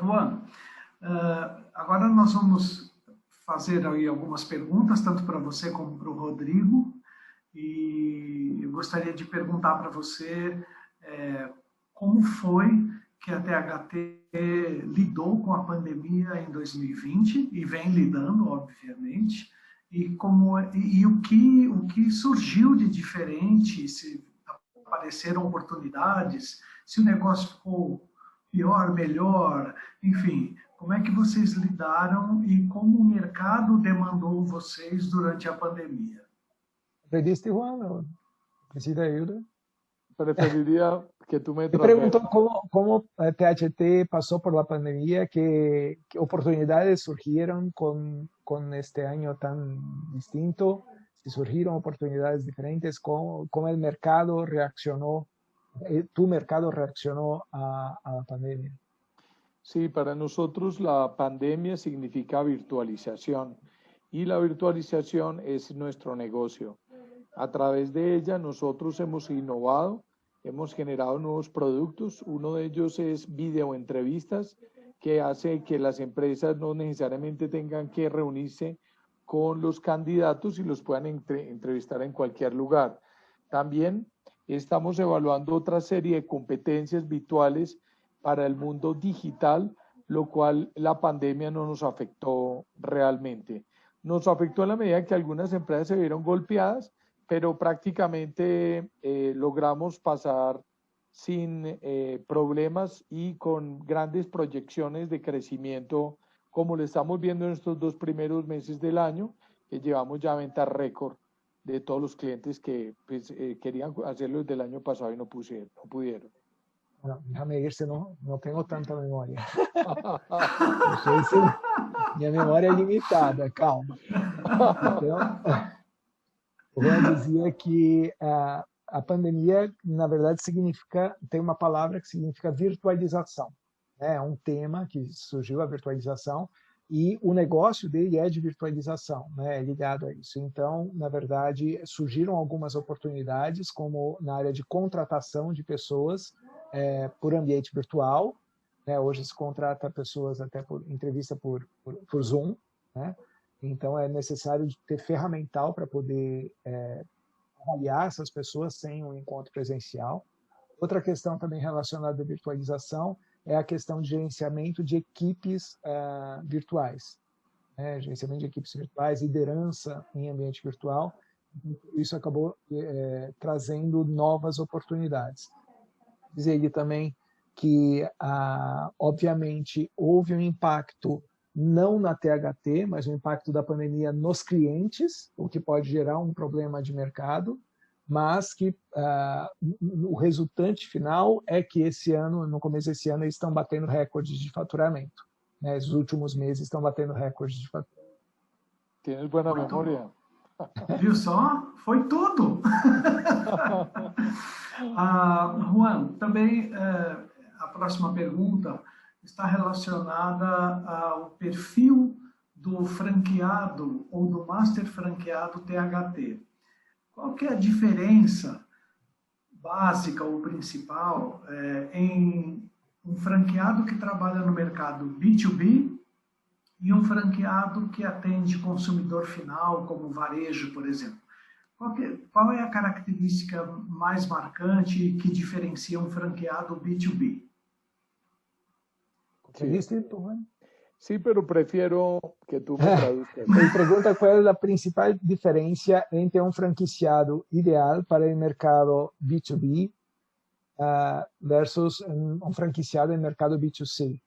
Juan, agora nós vamos fazer aí algumas perguntas, tanto para você como para o Rodrigo, e eu gostaria de perguntar para você como foi que a THT lidou com a pandemia em 2020, e vem lidando, obviamente, e o que surgiu de diferente, se apareceram oportunidades, se o negócio ficou pior, melhor, enfim, como é que vocês lidaram e como o mercado demandou vocês durante a pandemia? Pediste, Juan? Precisa ajuda? Preferiría que tú me preguntó cómo THT pasó por la pandemia, qué oportunidades surgieron con este año tan distinto, si surgieron oportunidades diferentes, cómo el mercado reaccionó, tu mercado reaccionó a la pandemia. Sí, para nosotros la pandemia significa virtualización y la virtualización es nuestro negocio. A través de ella nosotros hemos innovado, hemos generado nuevos productos. Uno de ellos es videoentrevistas, que hace que las empresas no necesariamente tengan que reunirse con los candidatos y los puedan entrevistar en cualquier lugar. También estamos evaluando otra serie de competencias virtuales para el mundo digital, lo cual la pandemia no nos afectó realmente. Nos afectó en la medida que algunas empresas se vieron golpeadas, pero prácticamente logramos pasar sin problemas y con grandes proyecciones de crecimiento, como lo estamos viendo en estos 2 primeros meses del año, que llevamos ya ventas récord de todos los clientes que querían hacerlo desde el año pasado y no pudieron. Bueno, déjame ir, si no tengo tanta memoria. Minha memória é limitada, calma. Então, o Juan dizia que a pandemia, na verdade, tem uma palavra que significa virtualização. É um tema que surgiu, a virtualização, e o negócio dele é de virtualização, é ligado a isso. Então, na verdade, surgiram algumas oportunidades, como na área de contratação de pessoas por ambiente virtual. Hoje se contrata pessoas até por entrevista por Zoom, Então, é necessário ter ferramental para poder avaliar essas pessoas sem um encontro presencial. Outra questão também relacionada à virtualização é a questão de gerenciamento de equipes virtuais. Gerenciamento de equipes virtuais, liderança em ambiente virtual. Isso acabou trazendo novas oportunidades. Dizer também que, obviamente, houve um impacto não na THT, mas um impacto da pandemia nos clientes, o que pode gerar um problema de mercado, mas que o resultante final é que esse ano, no começo desse ano, eles estão batendo recordes de faturamento. Né? Os últimos meses estão batendo recordes de faturamento. Tienes buena memória. Viu só? Foi tudo! Juan, também a próxima pergunta está relacionada ao perfil do franqueado ou do master franqueado THT. Qual que é a diferença básica ou principal em um franqueado que trabalha no mercado B2B e um franqueado que atende consumidor final, como varejo, por exemplo? Qual é a característica mais marcante que diferencia um franqueado B2B? Sí, pero prefiero que tú me traduzcas. Ele pergunta qual é a principal diferença entre um franquiciado ideal para o mercado B2B versus um franquiciado no mercado B2C.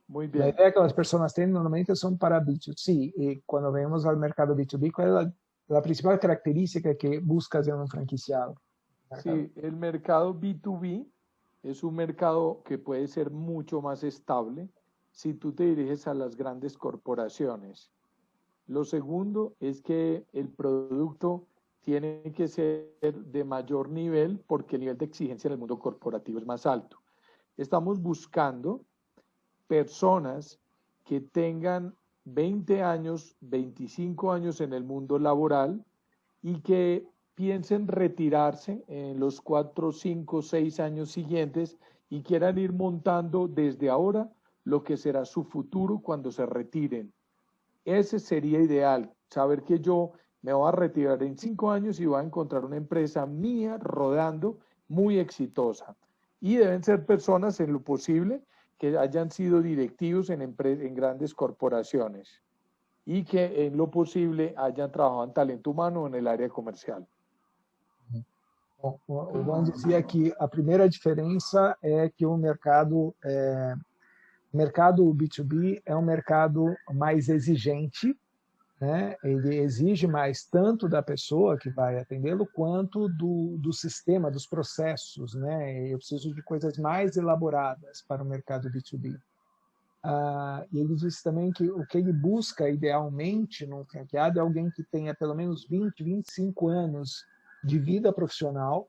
Muy bien. A ideia que as pessoas têm normalmente são para B2C, e quando vemos ao mercado B2B, qual é a principal característica que buscas em um franquiciado? Sí, el mercado B2B es un mercado que puede ser mucho más estable si tú te diriges a las grandes corporaciones. Lo segundo es que el producto tiene que ser de mayor nivel porque el nivel de exigencia en el mundo corporativo es más alto. Estamos buscando personas que tengan 20 años, 25 años en el mundo laboral y que piensen retirarse en los 4, 5, 6 años siguientes y quieran ir montando desde ahora lo que será su futuro cuando se retiren. Ese sería ideal, saber que yo me voy a retirar en 5 años y voy a encontrar una empresa mía rodando muy exitosa. Y deben ser personas en lo posible que hayan sido directivos en grandes corporaciones y que en lo posible hayan trabajado en talento humano en el área comercial. Bom, o Juan dizia que a primeira diferença é que o mercado B2B é um mercado mais exigente, né? Ele exige mais tanto da pessoa que vai atendê-lo quanto do sistema, dos processos, né? Eu preciso de coisas mais elaboradas para o mercado B2B. E ele disse também que o que ele busca idealmente num franqueado é alguém que tenha pelo menos 20, 25 anos de vida profissional,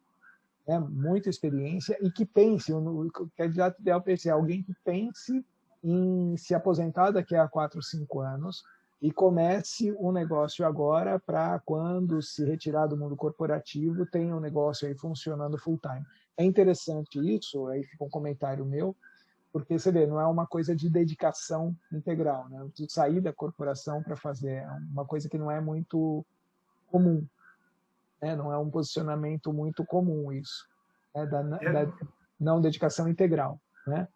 né, muita experiência, e que pense, o candidato ideal é alguém que pense em se aposentar daqui a 4, 5 anos e comece um negócio agora para quando se retirar do mundo corporativo tenha um negócio aí funcionando full time. É interessante isso, aí fica um comentário meu, porque você vê, não é uma coisa de dedicação integral, né? De sair da corporação para fazer, é uma coisa que não é muito comum. Não é um posicionamento muito comum isso, da não dedicação integral, né?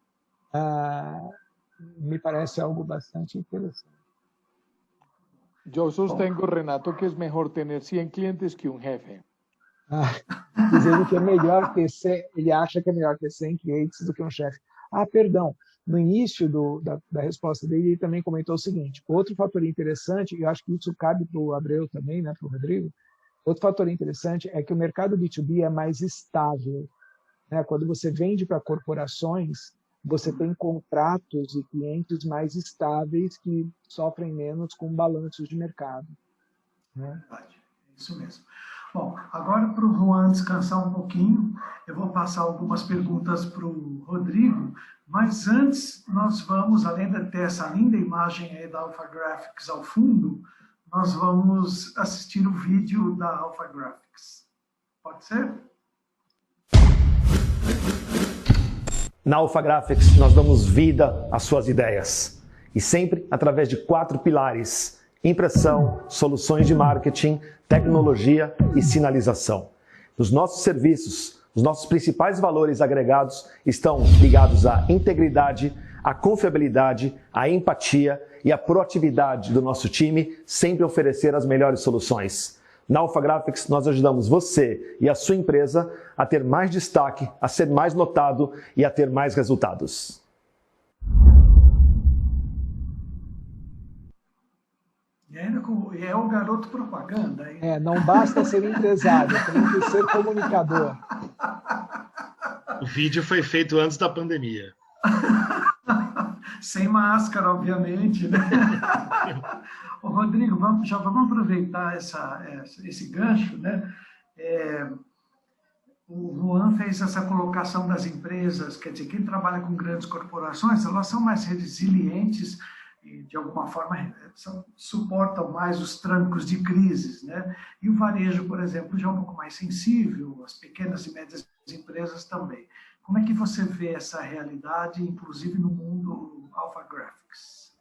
Me parece algo bastante interessante. Yo sostengo, Renato, que es mejor tener 100 clientes que un jefe. Dizendo que é melhor ter 100, ele acha que é melhor ter 100 clientes do que um chefe. Perdão, no início da resposta dele, ele também comentou o seguinte: outro fator interessante, e eu acho que isso cabe para o Abreu também, né, para o Rodrigo. Outro fator interessante é que o mercado B2B é mais estável, né? Quando você vende para corporações, você tem contratos e clientes mais estáveis que sofrem menos com balanços de mercado, né? Isso mesmo. Bom, agora para o Juan descansar um pouquinho, eu vou passar algumas perguntas para o Rodrigo, mas antes nós vamos, além de ter essa linda imagem aí da Alpha Graphics ao fundo, nós vamos assistir o vídeo da Alpha Graphics. Pode ser? Na Alpha Graphics, nós damos vida às suas ideias. E sempre através de 4 pilares: impressão, soluções de marketing, tecnologia e sinalização. Nos nossos serviços, os nossos principais valores agregados estão ligados à integridade, à confiabilidade, à empatia e à proatividade do nosso time, sempre oferecer as melhores soluções. Na Alpha Graphics, nós ajudamos você e a sua empresa a ter mais destaque, a ser mais notado e a ter mais resultados. E é o garoto propaganda, hein? Não basta ser empresário, tem que ser comunicador. O vídeo foi feito antes da pandemia. Sem máscara, obviamente, né? Ô, Rodrigo, já vamos aproveitar esse gancho, né? O Juan fez essa colocação das empresas, quer dizer, quem trabalha com grandes corporações, elas são mais resilientes e, de alguma forma, suportam mais os trancos de crises, né? E o varejo, por exemplo, já é um pouco mais sensível, as pequenas e médias empresas também. Como é que você vê essa realidade, inclusive no mundo Alpha Graphics?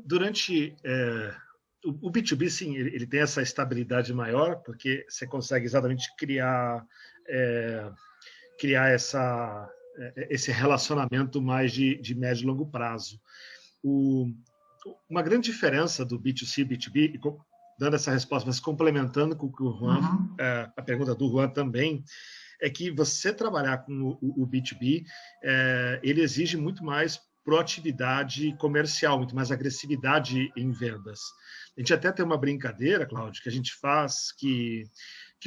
Durante o B2B, sim, ele tem essa estabilidade maior, porque você consegue exatamente criar esse relacionamento mais de médio e longo prazo. Uma grande diferença do B2C e B2B, dando essa resposta, mas complementando com o que o Juan, a pergunta do Juan também, é que você trabalhar com o B2B, ele exige muito mais proatividade comercial, muito mais agressividade em vendas. A gente até tem uma brincadeira, Cláudio, que a gente faz, que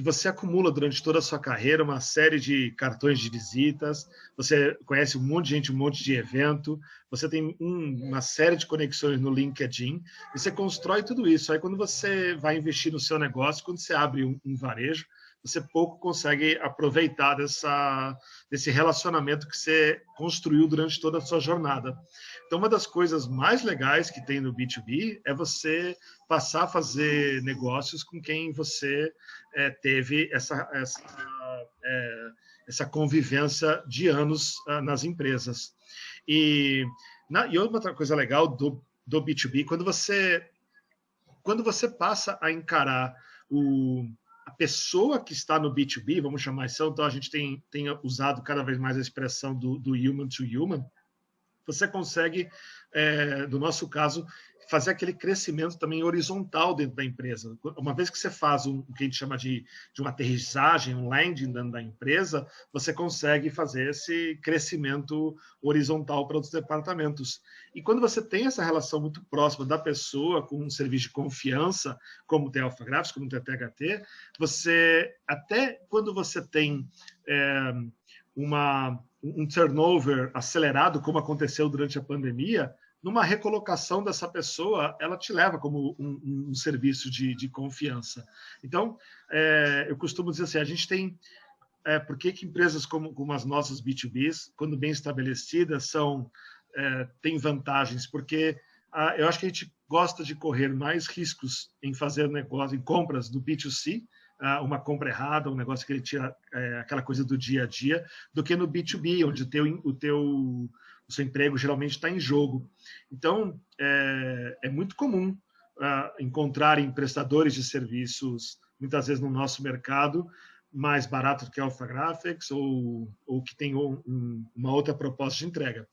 você acumula durante toda a sua carreira uma série de cartões de visitas, você conhece um monte de gente, um monte de evento, você tem uma série de conexões no LinkedIn, e você constrói tudo isso. Aí quando você vai investir no seu negócio, quando você abre um varejo, você pouco consegue aproveitar desse relacionamento que você construiu durante toda a sua jornada. Então, uma das coisas mais legais que tem no B2B é você passar a fazer negócios com quem você teve essa convivência de anos nas empresas. E outra coisa legal do B2B, quando você passa a encarar a pessoa que está no B2B, vamos chamar isso, então a gente tem usado cada vez mais a expressão do human to human, você consegue, no nosso caso, fazer aquele crescimento também horizontal dentro da empresa. Uma vez que você faz o que a gente chama de uma aterrissagem, um landing dentro da empresa, você consegue fazer esse crescimento horizontal para outros departamentos. E quando você tem essa relação muito próxima da pessoa com um serviço de confiança, como tem Alpha Graphics, como tem THT, até quando você tem um turnover acelerado, como aconteceu durante a pandemia, numa recolocação dessa pessoa, ela te leva como um serviço de confiança. Então, eu costumo dizer assim, a gente tem... por que empresas como as nossas B2Bs, quando bem estabelecidas, têm vantagens? Porque eu acho que a gente gosta de correr mais riscos em fazer negócio, em compras do B2C, uma compra errada, um negócio que ele tira aquela coisa do dia a dia, do que no B2B, onde o seu emprego geralmente está em jogo. Então, é muito comum encontrarem prestadores de serviços, muitas vezes no nosso mercado, mais barato que a Alpha Graphics ou que tem uma outra proposta de entrega.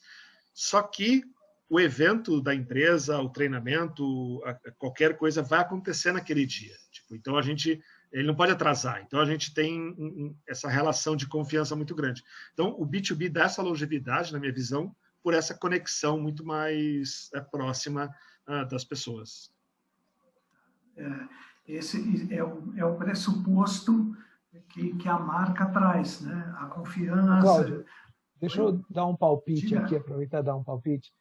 Só que o evento da empresa, o treinamento, qualquer coisa vai acontecer naquele dia. Então, ele não pode atrasar. Então, a gente tem essa relação de confiança muito grande. Então, o B2B dá essa longevidade, na minha visão, por essa conexão muito mais próxima das pessoas. Esse é o pressuposto que a marca traz, né? A confiança. Cláudio, deixa eu dar um palpite aqui, aproveitar e dar um palpite.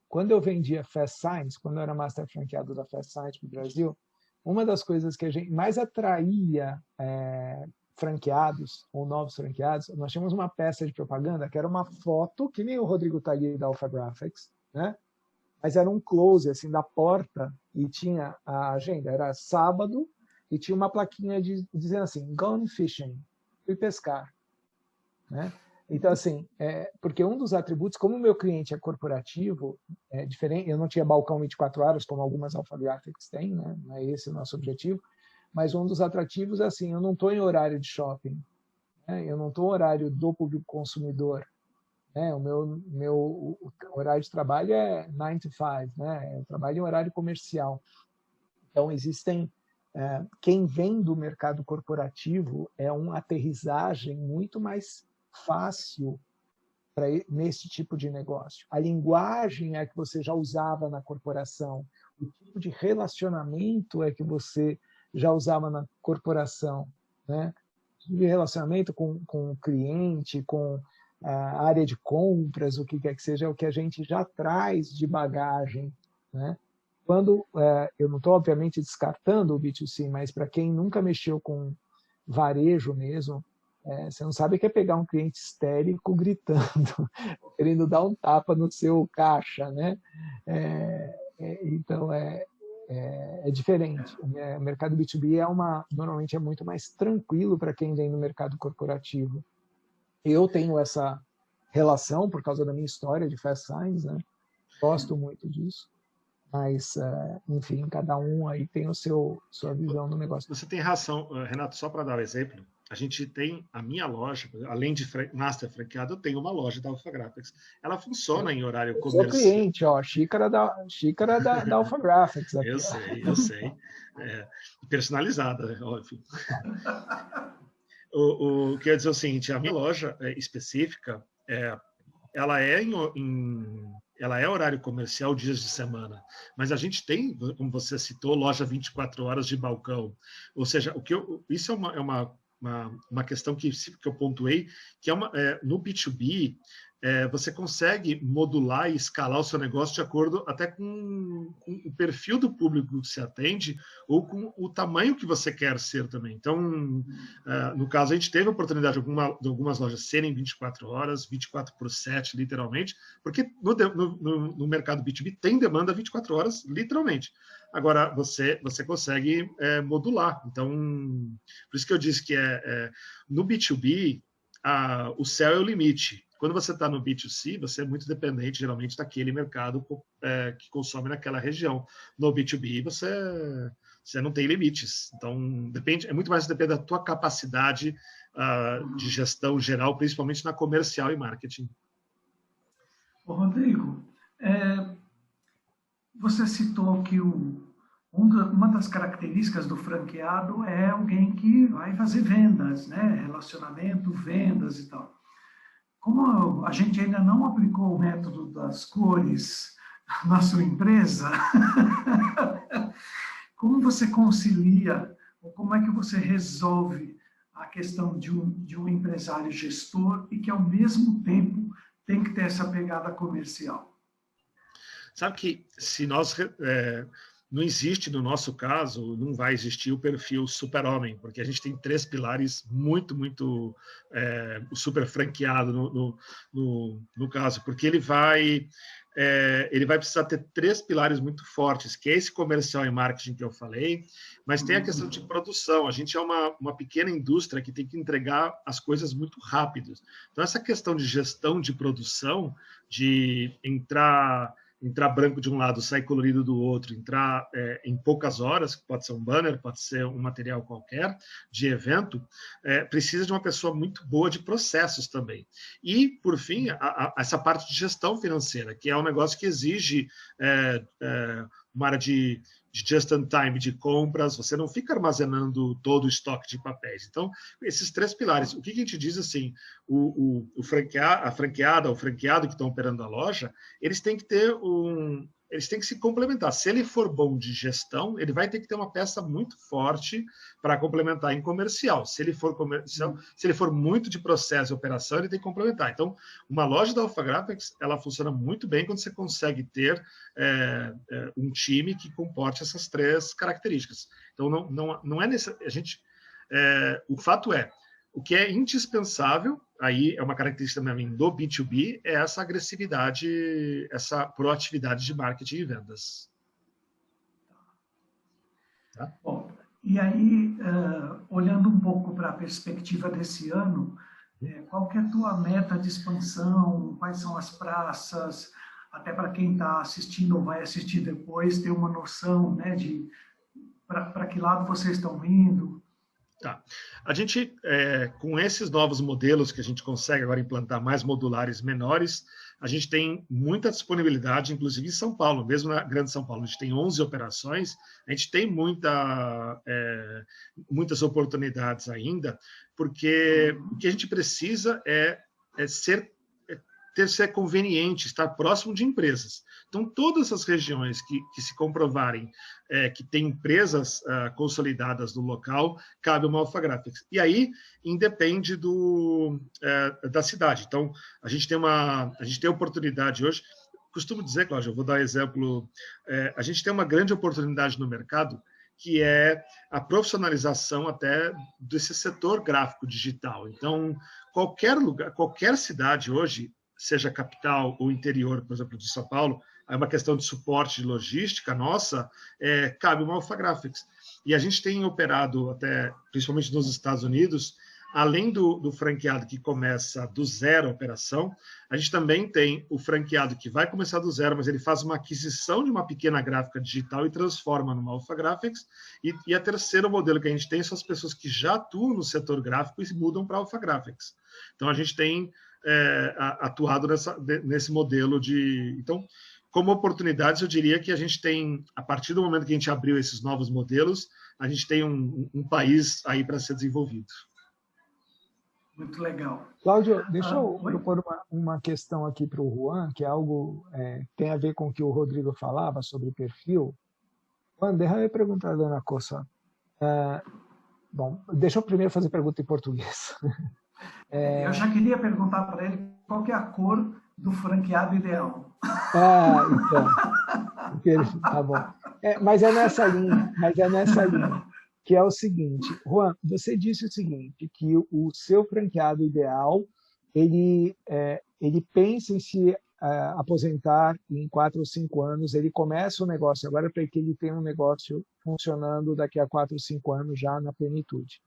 Quando eu vendia Fast Signs, quando eu era master franqueado da Fast Signs para o Brasil, uma das coisas que a gente mais atraía franqueados ou novos franqueados, nós tínhamos uma peça de propaganda que era uma foto, que nem o Rodrigo tá ali da Alpha Graphics, né? Mas era um close assim da porta e tinha a agenda, era sábado e tinha uma plaquinha dizendo assim, gone fishing, fui pescar, né? Então, assim, porque um dos atributos, como o meu cliente é corporativo, é diferente, eu não tinha balcão 24 horas, como algumas alfagráficas têm, né? Não é esse o nosso objetivo, mas um dos atrativos é assim, eu não estou em horário de shopping, né? Eu não estou em horário do público consumidor, né? O meu horário de trabalho é 9 to 5, né? Eu trabalho em horário comercial. Então, existem... quem vem do mercado corporativo é uma aterrissagem muito mais fácil nesse tipo de negócio. A linguagem é que você já usava na corporação, o tipo de relacionamento é que você já usava na corporação, né? De relacionamento com o cliente, com a área de compras, o que quer que seja, é o que a gente já traz de bagagem, né? Quando, eu não estou, obviamente, descartando o B2C, mas para quem nunca mexeu com varejo mesmo, você não sabe o que é pegar um cliente histérico gritando, querendo dar um tapa no seu caixa, né? Então, é diferente. O mercado B2B normalmente é muito mais tranquilo para quem vem no mercado corporativo. Eu tenho essa relação por causa da minha história de Fast Signs, né? Gosto muito disso. Mas, enfim, cada um aí tem sua visão do negócio. Você tem razão, Renato, só para dar um exemplo, a gente tem a minha loja, além de master franqueado, eu tenho uma loja da Alphagraphics. Ela funciona em horário comercial. Sou cliente, ó, xícara da Alphagraphics aqui. Eu sei. Personalizada, óbvio. Quer dizer o seguinte, a minha loja específica, ela é horário comercial dias de semana, mas a gente tem, como você citou, loja 24 horas de balcão. Ou seja, isso é uma questão que eu pontuei, que no B2B, você consegue modular e escalar o seu negócio de acordo até com o perfil do público que você atende ou com o tamanho que você quer ser também. Então, no caso, a gente teve a oportunidade de algumas lojas serem 24 horas, 24/7, literalmente, porque no mercado B2B tem demanda 24 horas, literalmente. Agora, você consegue modular. Então, por isso que eu disse que no B2B, o céu é o limite. Quando você está no B2C, você é muito dependente, geralmente, daquele mercado que consome naquela região. No B2B, você não tem limites. Então, é muito mais depende da tua capacidade de gestão geral, principalmente na comercial e marketing. Ô, Rodrigo, você citou que uma das características do franqueado é alguém que vai fazer vendas, né? Relacionamento, vendas e tal. Como a gente ainda não aplicou o método das cores na sua empresa, como você concilia, ou como é que você resolve a questão de um empresário gestor e que, ao mesmo tempo, tem que ter essa pegada comercial? Sabe que se nós... não existe, no nosso caso, não vai existir o perfil super-homem, porque a gente tem 3 pilares muito super franqueado no caso, porque ele vai precisar ter 3 pilares muito fortes, que é esse comercial e marketing que eu falei, mas tem a questão de produção. A gente é uma pequena indústria que tem que entregar as coisas muito rápido. Então, essa questão de gestão de produção, de entrar branco de um lado, sair colorido do outro, entrar em poucas horas, pode ser um banner, pode ser um material qualquer de evento, precisa de uma pessoa muito boa de processos também. E, por fim, essa parte de gestão financeira, que é um negócio que exige uma área de just-in-time, de compras, você não fica armazenando todo o estoque de papéis. Então, esses 3 pilares, o que a gente diz assim, a franqueada, o franqueado que estão operando a loja, eles têm que se complementar. Se ele for bom de gestão, ele vai ter que ter uma peça muito forte para complementar em comercial. Se ele for muito de processo e operação, ele tem que complementar. Então, uma loja da Alphagraphics, ela funciona muito bem quando você consegue ter um time que comporte essas 3 características. Então, não é necessário. O fato é, o que é indispensável, aí é uma característica também do B2B, é essa agressividade, essa proatividade de marketing e vendas. Tá? Bom, e aí, olhando um pouco para a perspectiva desse ano, Qual que é a tua meta de expansão? Quais são as praças? Até para quem está assistindo ou vai assistir depois, ter uma noção, né, de para que lado vocês estão indo. Tá. A gente, com esses novos modelos que a gente consegue agora implantar mais modulares menores, a gente tem muita disponibilidade, inclusive em São Paulo, mesmo na Grande São Paulo, a gente tem 11 operações, a gente tem muitas oportunidades ainda, porque o que a gente precisa ser conveniente, estar próximo de empresas. Então, todas essas regiões que se comprovarem que tem empresas consolidadas no local, cabe uma Alpha Graphics. E aí, independe da cidade. Então, a gente tem oportunidade hoje. Costumo dizer, Cláudio, eu vou dar um exemplo. A gente tem uma grande oportunidade no mercado, que é a profissionalização até desse setor gráfico digital. Então, qualquer lugar, qualquer cidade hoje, seja capital ou interior, por exemplo, de São Paulo, é uma questão de suporte de logística nossa, cabe uma Alpha Graphics. E a gente tem operado, até, principalmente nos Estados Unidos, além do franqueado que começa do zero a operação, a gente também tem o franqueado que vai começar do zero, mas ele faz uma aquisição de uma pequena gráfica digital e transforma numa Alpha Graphics. E a terceiro modelo que a gente tem são as pessoas que já atuam no setor gráfico e mudam para Alpha Graphics. Então, a gente tem atuado nesse modelo de... Então, como oportunidades, eu diria que a gente tem, a partir do momento que a gente abriu esses novos modelos, a gente tem um país aí para ser desenvolvido. Muito legal. Cláudio, deixa eu propor uma questão aqui para o Juan, que é algo tem a ver com o que o Rodrigo falava sobre o perfil. Juan, deixa eu perguntar a dona Cossa. Bom, deixa eu primeiro fazer pergunta em português. Eu já queria perguntar para ele qual que é a cor do franqueado ideal. Então. Tá bom. Mas é nessa linha, que é o seguinte. Juan, você disse o seguinte, que o seu franqueado ideal, ele pensa em se aposentar em 4 ou 5 anos, ele começa o negócio agora para que ele tenha um negócio funcionando daqui a 4 ou 5 anos já na plenitude.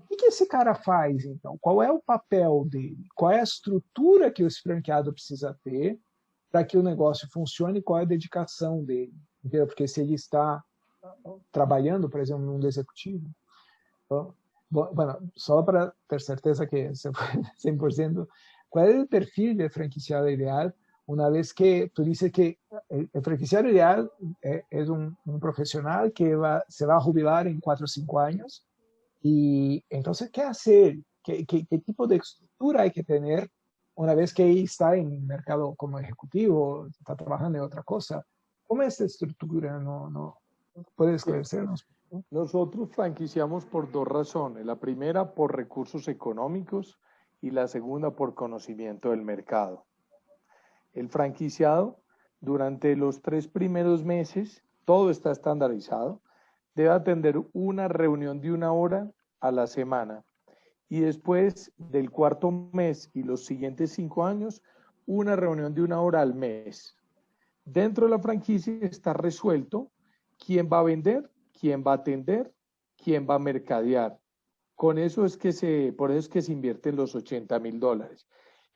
O que esse cara faz, então? Qual é o papel dele? Qual é a estrutura que esse franqueado precisa ter para que o negócio funcione? Qual é a dedicação dele? Entendeu? Porque se ele está trabalhando, por exemplo, num executivo, então, só para ter certeza que é 100%, qual é o perfil de franquiciado ideal? Uma vez que tu disse que o franquiciado ideal é um profissional que se vai jubilar em 4 ou 5 anos. Y entonces, ¿qué hacer? ¿Qué tipo de estructura hay que tener una vez que está en el mercado como ejecutivo, está trabajando en otra cosa? ¿Cómo es esta estructura? ¿No puede esclarecernos? Nosotros franquiciamos por 2 razones. La primera, por recursos económicos, y la segunda, por conocimiento del mercado. El franquiciado, durante los 3 primeros meses, todo está estandarizado, debe atender una reunión de 1 hora a la semana, y después del 4º mes y los siguientes 5 años, una reunión de 1 hora al mes. Dentro de la franquicia está resuelto quién va a vender, quién va a atender, quién va a mercadear. Por eso es que se invierten los $80,000.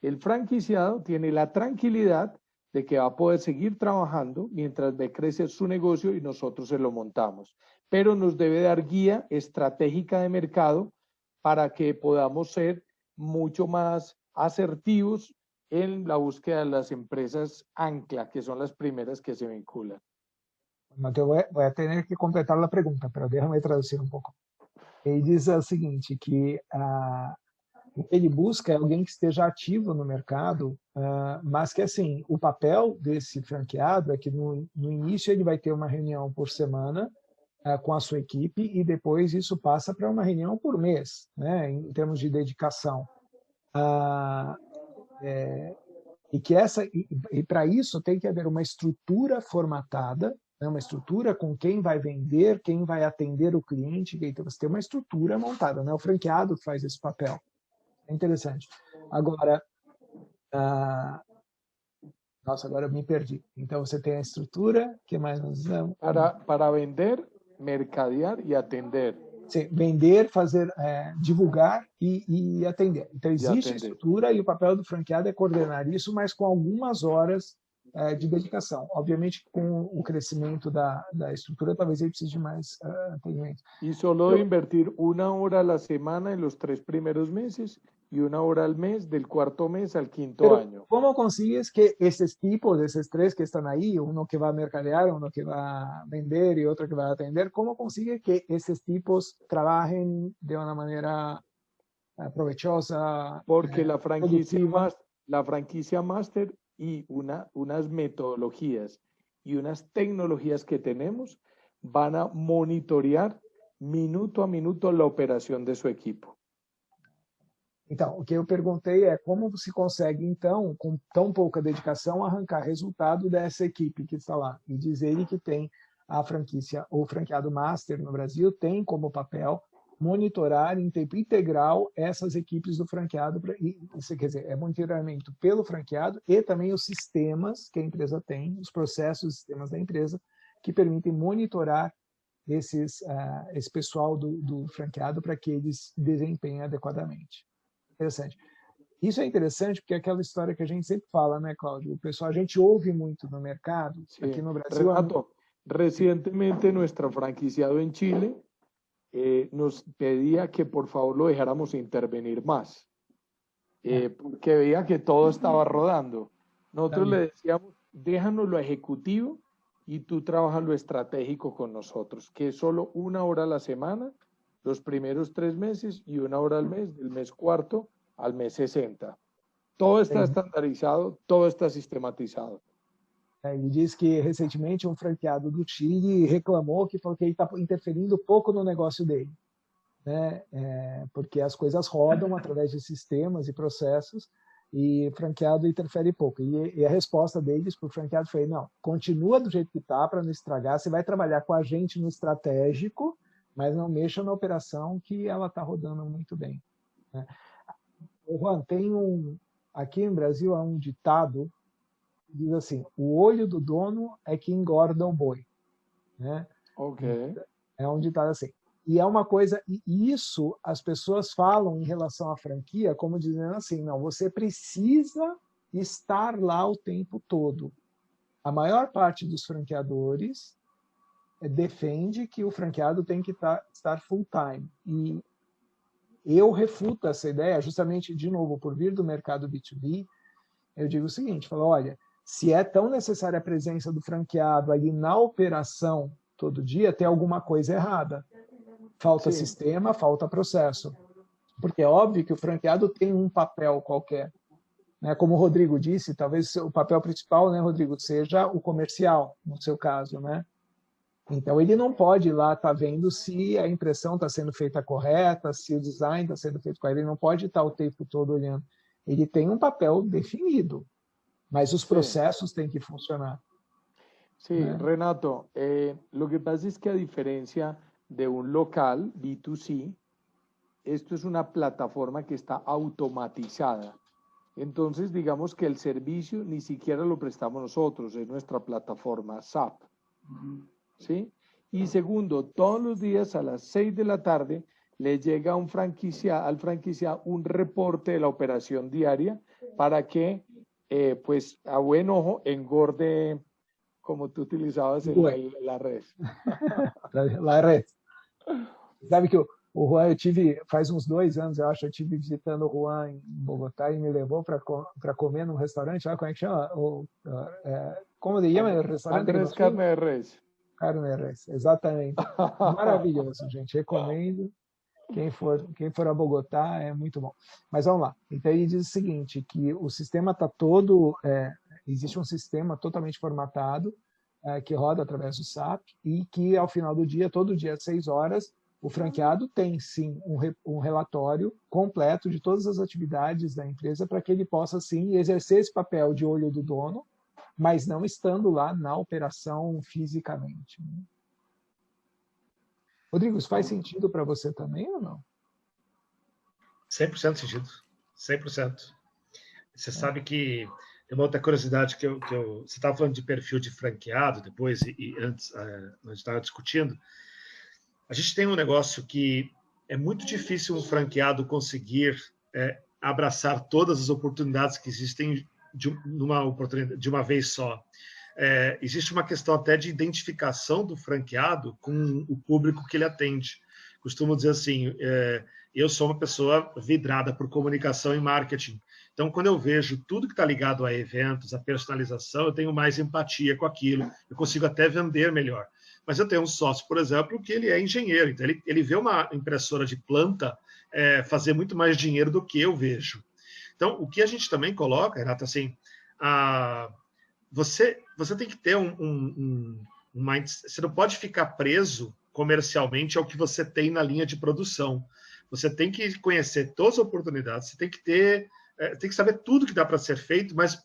El franquiciado tiene la tranquilidad de que va a poder seguir trabajando mientras ve crecer su negocio y nosotros se lo montamos. Pero nos debe dar guía estratégica de mercado para que podamos ser mucho más asertivos en la búsqueda de las empresas ancla, que son las primeras que se vinculan. Bueno, te voy a tener que completar la pregunta, pero déjame traducir un poco. Ele diz o seguinte, que o que ele busca é alguém que esteja ativo no mercado, mas que, assim, o papel desse franqueado é que no início ele vai ter uma reunião por semana com a sua equipe e depois isso passa para uma reunião por mês, né, em termos de dedicação. E para isso tem que haver uma estrutura formatada, né, uma estrutura com quem vai vender, quem vai atender o cliente, então você tem uma estrutura montada, né, o franqueado faz esse papel. É interessante. Agora, nossa, agora eu me perdi. Então você tem a estrutura, que mais nós usamos? Para vender, mercadear y atender. vender, fazer, divulgar e atender. Então, existe a estrutura e o papel do franqueado é coordenar isso, mas com algumas horas de dedicação. Obviamente, com o crescimento da estrutura, talvez ele precise de mais atendimento. E solo invertir 1 hora a la semana en los 3 primeros meses y 1 hora al mes, del 4º mes al 5º año. ¿Cómo consigues que esses tipos, esses 3 que estão aí, uno que vai mercadear, uno que vai vender e outro que vai atender, como consigues que esses tipos trabalhem de uma maneira provechosa? Porque la franquicia master y unas metodologías y unas tecnologías que tenemos van a monitorear minuto a minuto la operación de su equipo. Então, o que eu perguntei é como se consegue, então, com tão pouca dedicação, arrancar resultado dessa equipe que está lá. E dizer que tem a franquia, ou franqueado master no Brasil, tem como papel monitorar em tempo integral essas equipes do franqueado. Isso quer dizer, é monitoramento pelo franqueado e também os sistemas que a empresa tem, os processos e sistemas da empresa, que permitem monitorar esse pessoal do franqueado para que eles desempenhem adequadamente. Interessante. Isso é interessante porque é aquela história que a gente sempre fala, né, Cláudio? O pessoal, a gente ouve muito no mercado, sí. Aqui no Brasil... Renato, recientemente nuestro franquiciado en Chile nos pedía que por favor lo dejáramos intervenir más, porque veía que todo estaba rodando. Nosotros le decíamos, déjanos lo ejecutivo y tú trabajas lo estratégico con nosotros, que es solo 1 hora a la semana, los primeros 3 meses y 1 hora al mes, del mes 4 al mes 60. Todo está estandarizado, todo está sistematizado. Ele diz que recentemente um franqueado do Chile reclamou que falou que ele está interferindo pouco no negócio dele, né? Porque as coisas rodam através de sistemas e processos e o franqueado interfere pouco. E a resposta deles para o franqueado foi: não, continua do jeito que está para não estragar, você vai trabalhar com a gente no estratégico, mas não mexa na operação que ela está rodando muito bem, né? Juan, tem aqui no Brasil há um ditado que diz assim: o olho do dono é que engorda o boi, né? Ok. É um ditado assim. E é uma coisa, e isso as pessoas falam em relação à franquia como dizendo assim: não, você precisa estar lá o tempo todo. A maior parte dos franqueadores defende que o franqueado tem que estar full time. E eu refuto essa ideia, justamente, de novo, por vir do mercado B2B, eu digo o seguinte, falo, olha, se é tão necessária a presença do franqueado ali na operação todo dia, tem alguma coisa errada. Falta sistema, falta processo. Porque é óbvio que o franqueado tem um papel qualquer, né? Como o Rodrigo disse, talvez o papel principal, né, Rodrigo, seja o comercial, no seu caso, né? Então, ele não pode ir lá estar vendo se a impressão está sendo feita correta, se o design está sendo feito correto. Ele não pode estar o tempo todo olhando. Ele tem um papel definido, mas os processos têm que funcionar. Sí, Renato, lo que pasa es que a diferencia de un local B2C, esto es una plataforma que está automatizada. Entonces, digamos que el servicio ni siquiera lo prestamos nosotros, es nuestra plataforma SAP. ¿Sí? Y segundo, todos los días a las 6 de la tarde le llega al franquiciado un reporte de la operación diaria para que, pues, a buen ojo, engorde, como tú utilizabas la red. La red. Sabe que o Juan, eu tive, faz uns 2 anos, eu acho, eu tive visitando o Juan em Bogotá e me levou para comer num restaurante, lá, como é que chama? Como ele chama o restaurante? Andrés Carne de Res. Carne de Res, exatamente. Maravilhoso, gente. Recomendo. Quem for a Bogotá é muito bom. Mas vamos lá. Então ele diz o seguinte, que o sistema está todo... existe um sistema totalmente formatado que roda através do SAP e que ao final do dia, todo dia às 6 horas, o franqueado tem sim um relatório completo de todas as atividades da empresa para que ele possa sim exercer esse papel de olho do dono, mas não estando lá na operação fisicamente. Rodrigo, isso faz sentido para você também ou não? 100% sentido. 100%. Você sabe que tem uma outra curiosidade que você estava falando de perfil de franqueado depois e antes, a gente estava discutindo. A gente tem um negócio que é muito difícil um franqueado conseguir abraçar todas as oportunidades que existem de uma vez só. Existe uma questão até de identificação do franqueado com o público que ele atende. Costumo dizer assim, eu sou uma pessoa vidrada por comunicação e marketing. Então, quando eu vejo tudo que está ligado a eventos, a personalização, eu tenho mais empatia com aquilo, eu consigo até vender melhor. Mas eu tenho um sócio, por exemplo, que ele é engenheiro, então ele vê uma impressora de planta fazer muito mais dinheiro do que eu vejo. Então, o que a gente também coloca, Renato, assim, você tem que ter você não pode ficar preso comercialmente ao que você tem na linha de produção. Você tem que conhecer todas as oportunidades, você tem que saber tudo que dá para ser feito, mas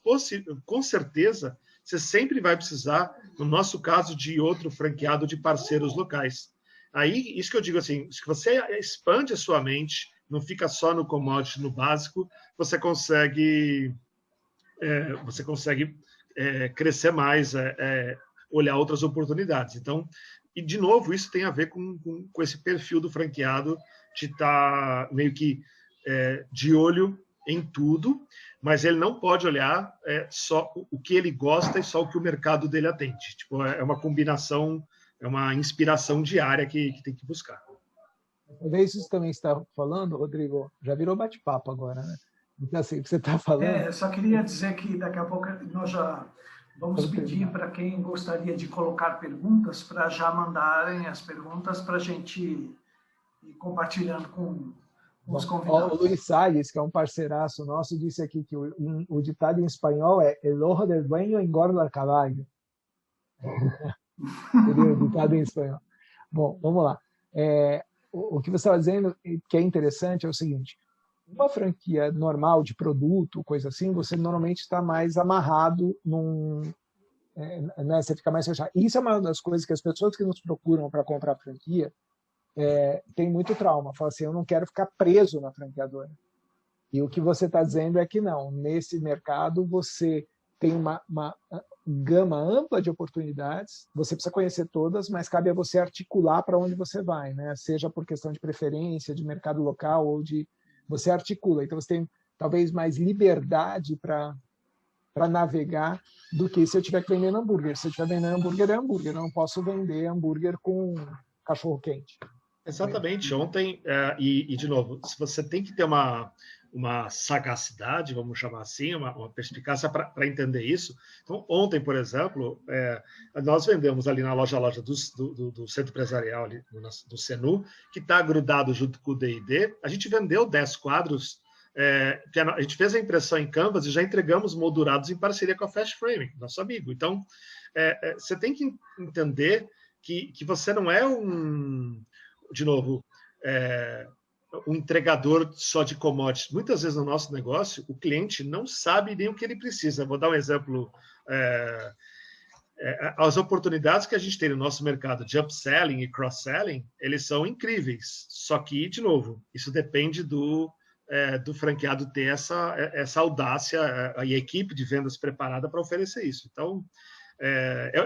com certeza você sempre vai precisar, no nosso caso, de outro franqueado de parceiros locais. Aí, isso que eu digo assim, se você expande a sua mente, não fica só no commodity, no básico, você consegue crescer mais, olhar outras oportunidades. Então, e de novo, isso tem a ver com esse perfil do franqueado de estar meio que de olho em tudo, mas ele não pode olhar só o que ele gosta e só o que o mercado dele atende. Tipo, é uma combinação, é uma inspiração diária que tem que buscar. Talvez isso também está falando, Rodrigo, já virou bate-papo agora, né? Então, assim, o que você está falando... eu só queria dizer que daqui a pouco nós já vamos pedir para quem gostaria de colocar perguntas, para já mandarem as perguntas para a gente ir compartilhando com os convidados. O Luiz Salles, que é um parceiraço nosso, disse aqui que o ditado em espanhol é el ojo del dueño engorda el caballo. Seria o ditado em espanhol. Bom, vamos lá. O que você estava dizendo, que é interessante, é o seguinte: uma franquia normal de produto, coisa assim, você normalmente está mais amarrado né, você fica mais fechado. Isso é uma das coisas que as pessoas que nos procuram para comprar franquia tem muito trauma. Fala assim, eu não quero ficar preso na franqueadora. E o que você está dizendo é que não. Nesse mercado você tem uma gama ampla de oportunidades, você precisa conhecer todas, mas cabe a você articular para onde você vai, né? Seja por questão de preferência, de mercado local ou de... Você articula. Então você tem talvez mais liberdade para navegar do que se eu estiver vendendo hambúrguer. Se eu estiver vendendo hambúrguer, é hambúrguer. Eu não posso vender hambúrguer com cachorro-quente. Exatamente. Ontem, e de novo, se você tem que ter uma sagacidade, vamos chamar assim, uma perspicácia para entender isso. Então, ontem, por exemplo, nós vendemos ali na loja do Centro Empresarial, ali, do Senu, que está grudado junto com o D&D. A gente vendeu 10 quadros, que a gente fez a impressão em Canvas e já entregamos moldurados em parceria com a Fast Frame, nosso amigo. Então, você tem que entender que você não é de novo, um entregador só de commodities. Muitas vezes no nosso negócio, o cliente não sabe nem o que ele precisa. Vou dar um exemplo. As oportunidades que a gente tem no nosso mercado de upselling e cross-selling, eles são incríveis. Só que, de novo, isso depende do franqueado ter essa audácia e a equipe de vendas preparada para oferecer isso. Então,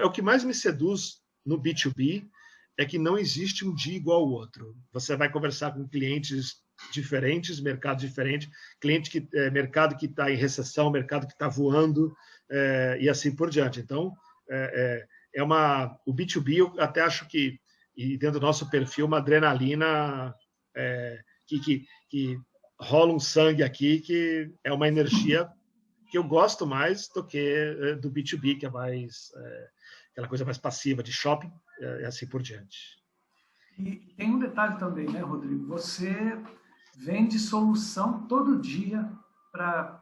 o que mais me seduz no B2B é que não existe um dia igual ao outro. Você vai conversar com clientes diferentes, mercado diferente, mercado que está em recessão, mercado que está voando, e assim por diante. Então, o B2B, eu até acho que, e dentro do nosso perfil, uma adrenalina que rola um sangue aqui, que é uma energia que eu gosto mais do que do B2B, que é mais aquela coisa mais passiva de shopping, e assim por diante. E tem um detalhe também, né, Rodrigo? Você vende solução todo dia para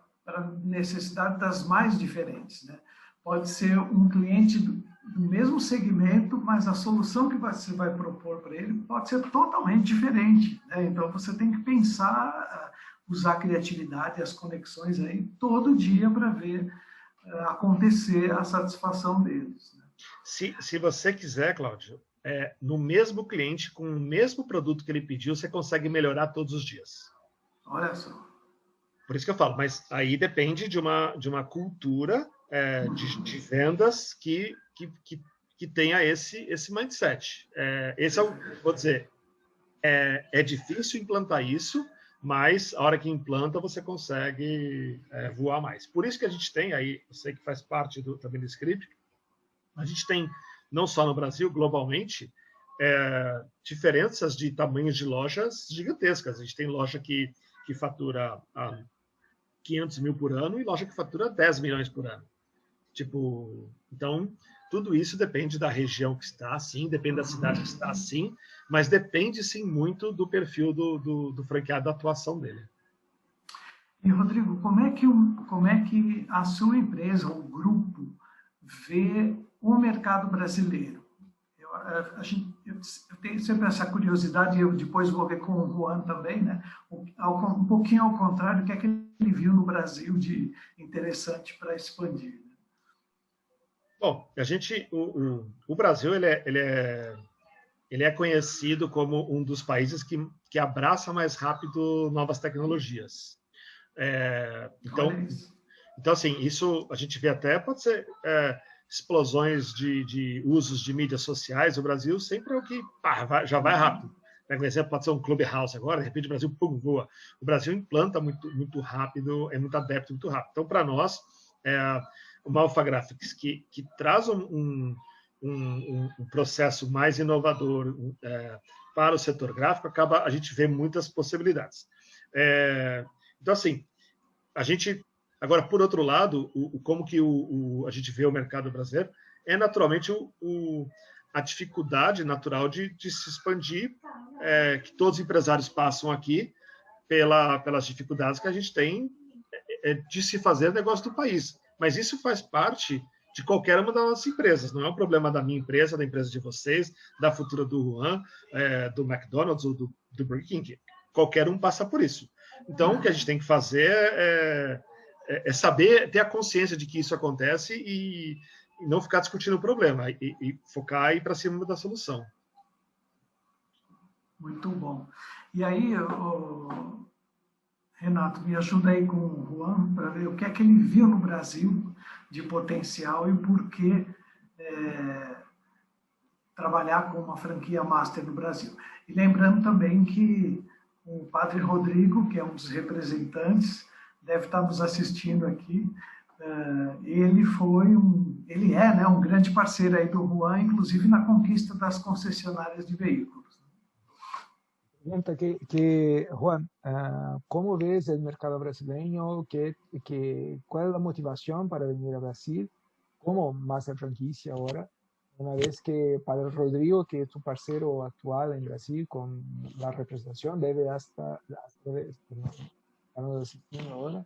necessidade das mais diferentes, né? Pode ser um cliente do mesmo segmento, mas a solução que você vai propor para ele pode ser totalmente diferente, né? Então você tem que pensar, usar a criatividade e as conexões aí todo dia para ver acontecer a satisfação deles, né? Se você quiser, Cláudio, no mesmo cliente, com o mesmo produto que ele pediu, você consegue melhorar todos os dias. Olha só. Por isso que eu falo, mas aí depende de uma cultura de vendas que que tenha esse mindset. Esse é vou dizer, é difícil implantar isso, mas a hora que implanta você consegue voar mais. Por isso que a gente tem aí, eu sei que faz parte também do script, a gente tem, não só no Brasil, globalmente, diferenças de tamanhos de lojas gigantescas. A gente tem loja que fatura 500 mil por ano e loja que fatura 10 milhões por ano. Tipo, então, tudo isso depende da região que está, sim, depende da cidade que está, sim, mas depende, sim, muito do perfil do franqueado, da atuação dele. E, Rodrigo, como é que a sua empresa, o grupo, vê o mercado brasileiro? Eu tenho sempre essa curiosidade, e eu depois vou ver com o Juan também, né? Um pouquinho ao contrário, o que é que ele viu no Brasil de interessante para expandir. Bom, o Brasil ele é conhecido como um dos países que abraça mais rápido novas tecnologias. Então, assim, isso a gente vê até, pode ser explosões de usos de mídias sociais. O Brasil sempre é o que já vai rápido. Por exemplo, pode ser um Clubhouse agora, de repente o Brasil voa. O Brasil implanta muito rápido, é muito adepto, muito rápido. Então, para nós, o Malfa Graphics, que traz um processo mais inovador para o setor gráfico, a gente vê muitas possibilidades. Então, assim, a gente... Agora, por outro lado, como que a gente vê o mercado brasileiro é naturalmente a dificuldade natural de se expandir, que todos os empresários passam aqui pelas dificuldades que a gente tem de se fazer negócio do país. Mas isso faz parte de qualquer uma das nossas empresas. Não é um problema da minha empresa, da empresa de vocês, da futura do Juan, do McDonald's ou do Burger King. Qualquer um passa por isso. Então, o que a gente tem que fazer é saber, ter a consciência de que isso acontece e não ficar discutindo o problema, e focar e ir para cima da solução. Muito bom. E aí, Renato, me ajuda aí com o Juan para ver o que é que ele viu no Brasil de potencial e por que trabalhar com uma franquia master no Brasil. E lembrando também que o Padre Rodrigo, que é um dos representantes, deve estar nos assistindo aqui. Ele é um grande parceiro aí do Juan, inclusive na conquista das concessionárias de veículos. Pregunta que Juan, ¿cómo ves el mercado brasileño? ¿Cuál es la motivación para venir a Brasil como master franquicia ahora? Una vez que Padre Rodrigo, que es tu parcero actual en Brasil con la representación, debe estamos asistiendo ahora,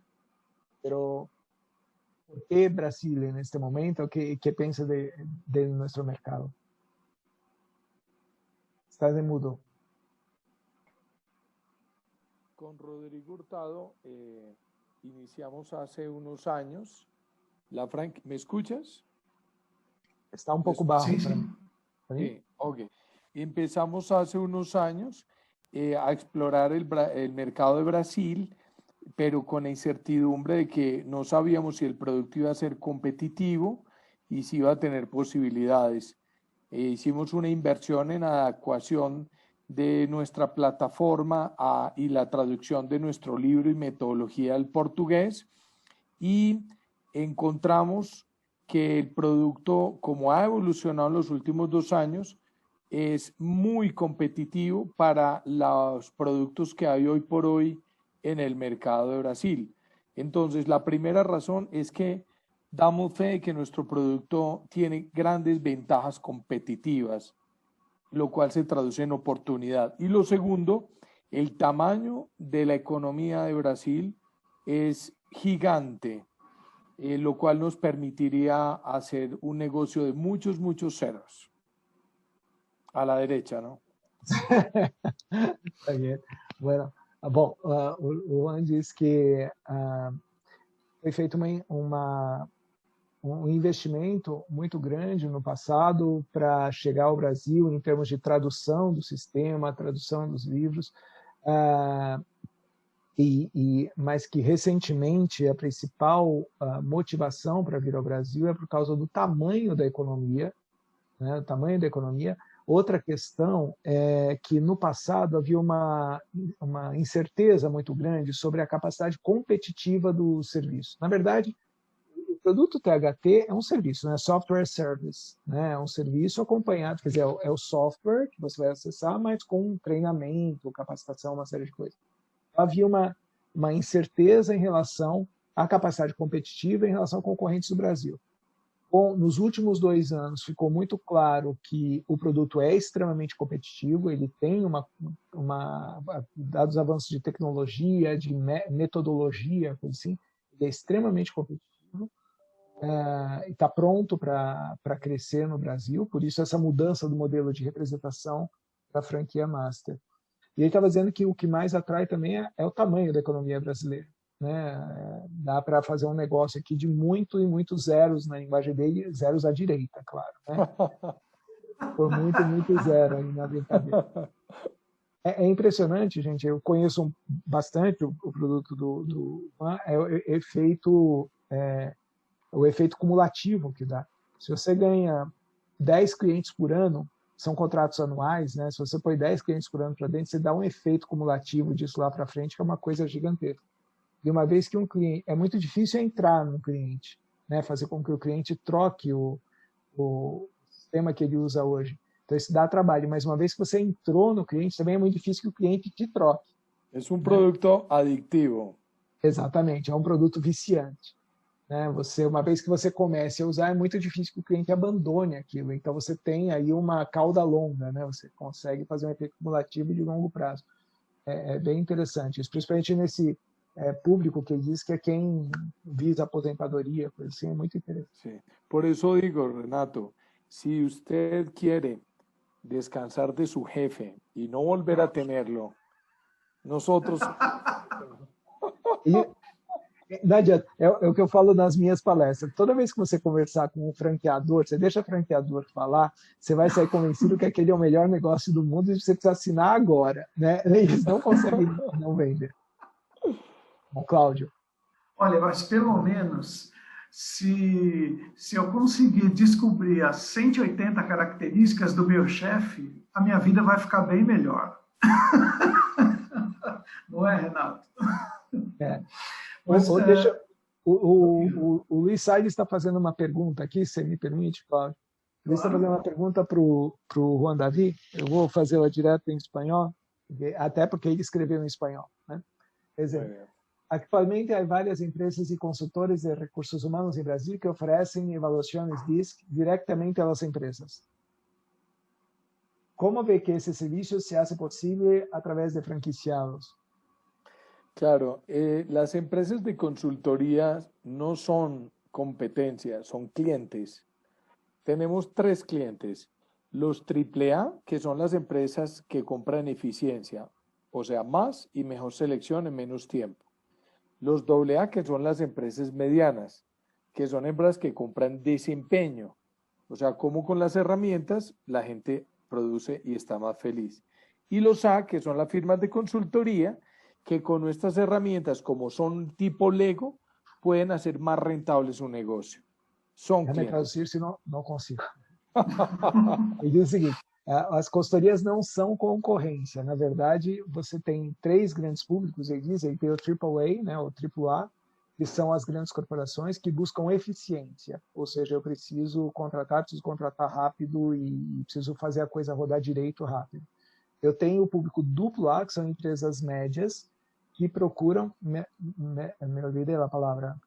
pero ¿por qué Brasil en este momento? ¿Qué piensa de nuestro mercado? Estás de mudo. Con Rodrigo Hurtado iniciamos hace unos años. ¿Me escuchas? Está un poco bajo. Sí. Okay. Empezamos hace unos años a explorar el mercado de Brasil, pero con la incertidumbre de que no sabíamos si el producto iba a ser competitivo y si iba a tener posibilidades. Hicimos una inversión en adecuación de nuestra plataforma y la traducción de nuestro libro y metodología al portugués, y encontramos que el producto, como ha evolucionado en los últimos 2 años, es muy competitivo para los productos que hay hoy por hoy en el mercado de Brasil. Entonces, la primera razón es que damos fe de que nuestro producto tiene grandes ventajas competitivas, lo cual se traduce en oportunidad. Y lo segundo, el tamaño de la economía de Brasil es gigante, lo cual nos permitiría hacer un negocio de muchos ceros. A la derecha, ¿no? Está bien. Bueno, bom, o Juan diz que foi feito um investimento muito grande no passado para chegar ao Brasil em termos de tradução do sistema, tradução dos livros, mas que recentemente a principal motivação para vir ao Brasil é por causa do tamanho da economia né, o tamanho da economia. Outra questão é que no passado havia uma incerteza muito grande sobre a capacidade competitiva do serviço. Na verdade, o produto THT é um serviço, né? Software Service, né? É um serviço acompanhado, quer dizer, é o software que você vai acessar, mas com treinamento, capacitação, uma série de coisas. Havia uma incerteza em relação à capacidade competitiva em relação a concorrentes do Brasil. Bom, nos últimos 2 anos ficou muito claro que o produto é extremamente competitivo, ele tem dados avanços de tecnologia, de metodologia, coisa assim, ele é extremamente competitivo, e está pronto para crescer no Brasil, por isso essa mudança do modelo de representação da franquia Master. E ele estava dizendo que o que mais atrai também é o tamanho da economia brasileira, né? Dá para fazer um negócio aqui de muito e muitos zeros na linguagem dele, zeros à direita, claro, né? Por muito zero aí na brincadeira. É impressionante, gente. Eu conheço bastante o produto do o efeito cumulativo que dá. Se você ganha 10 clientes por ano, são contratos anuais, né? Se você põe 10 clientes por ano para dentro, você dá um efeito cumulativo disso lá para frente, que é uma coisa gigantesca. E uma vez que um cliente... É muito difícil entrar no cliente, né? Fazer com que o cliente troque o sistema que ele usa hoje. Então, isso dá trabalho. Mas uma vez que você entrou no cliente, também é muito difícil que o cliente te troque. É um produto adictivo. Exatamente. É um produto viciante. Né? Uma vez que você comece a usar, é muito difícil que o cliente abandone aquilo. Então, você tem aí uma cauda longa. Né? Você consegue fazer um efeito cumulativo de longo prazo. É bem interessante. Isso, principalmente nesse... público que diz que é quem visa aposentadoria, coisa assim, é muito interessante. Sí. Por eso digo, Renato, si usted quiere descansar de su jefe y no volver a tenerlo, nosotros... Não adianta, é o que eu falo nas minhas palestras. Toda vez que você conversar com um franqueador, você deixa o franqueador falar, você vai sair convencido que aquele é o melhor negócio do mundo e você precisa assinar agora, né? Eles não conseguem não vender. Bom, Cláudio. Olha, mas pelo menos, se eu conseguir descobrir as 180 características do meu chefe, a minha vida vai ficar bem melhor. Não é, Renato? Mas, o Luiz Salles está fazendo uma pergunta aqui, se me permite, Cláudio. Ele está fazendo uma pergunta para o Juan David. Eu vou fazê-la direto em espanhol, até porque ele escreveu em espanhol, né? Exemplo. Actualmente há várias empresas e consultores de recursos humanos em Brasil que oferecem evaluações DISC diretamente às empresas. Como ve que esse serviço se hace possível através de franquiciados? Claro, las empresas de consultoría no son competencias, son clientes. Tenemos 3 clientes. Los AAA, que son las empresas que compran eficiencia, o sea, más y mejor selección en menos tiempo. Los AA, que son las empresas medianas, que son empresas que compran desempeño, o sea, cómo con las herramientas la gente produce y está más feliz. Y los A, que son las firmas de consultoría, que con nuestras herramientas, como son tipo Lego, pueden hacer más rentable su negocio. Son clientes. Traduzir, senão não consigo. Ele diz o seguinte, as consultorias não são concorrência. Na verdade, você tem 3 grandes públicos, ele diz, ele tem o AAA, né, o AAA, que são as grandes corporações que buscam eficiência. Ou seja, eu preciso contratar rápido e preciso fazer a coisa rodar direito rápido. Eu tenho o público AA, que são empresas médias, que procuram, me olvidei a palavra,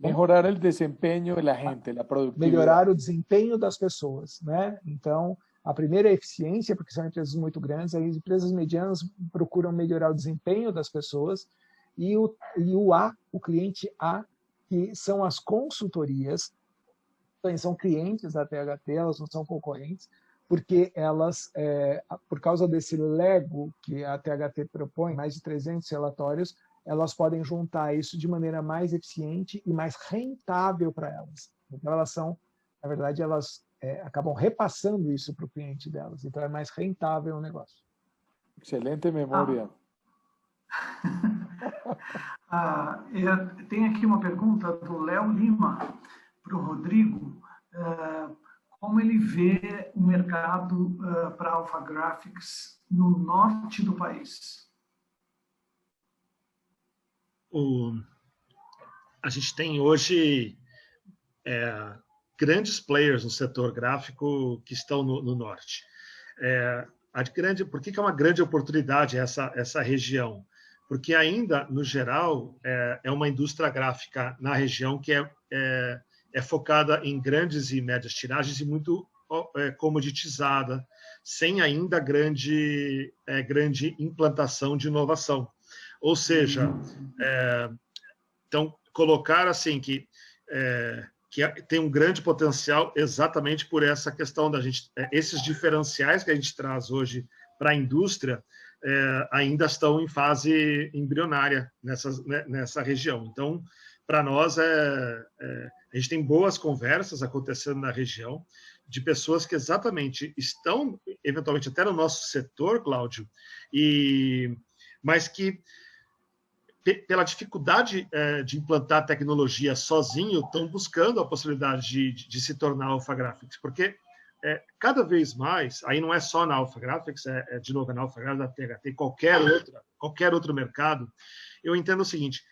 mejorar o desempenho da gente, a produtividade. Melhorar o desempenho das pessoas, né? Então, a primeira é a eficiência, porque são empresas muito grandes, as empresas medianas procuram melhorar o desempenho das pessoas, e o A, o cliente A, que são as consultorias, são clientes da THT, elas não são concorrentes, porque elas, por causa desse Lego que a THT propõe, mais de 300 relatórios, elas podem juntar isso de maneira mais eficiente e mais rentável para elas. Então, elas são, na verdade, elas acabam repassando isso para o cliente delas. Então, é mais rentável o negócio. Excelente memória. Tem aqui uma pergunta do Léo Lima para o Rodrigo. como ele vê o mercado para Alpha Graphics no norte do país? A gente tem hoje grandes players no setor gráfico que estão no norte. Por que é uma grande oportunidade essa região? Porque ainda, no geral, é uma indústria gráfica na região que é focada em grandes e médias tiragens e muito comoditizada, sem ainda grande implantação de inovação. Ou seja, então, colocar assim que tem um grande potencial exatamente por essa questão da gente, esses diferenciais que a gente traz hoje para a indústria ainda estão em fase embrionária nessa região. Então, para nós, a gente tem boas conversas acontecendo na região de pessoas que exatamente estão, eventualmente, até no nosso setor, Cláudio, mas que, pela dificuldade de implantar tecnologia sozinho, estão buscando a possibilidade de se tornar Alpha Graphics, porque cada vez mais, aí não é só na Alpha Graphics, de novo, na Alpha Graphics, na THT, qualquer outro mercado, eu entendo o seguinte,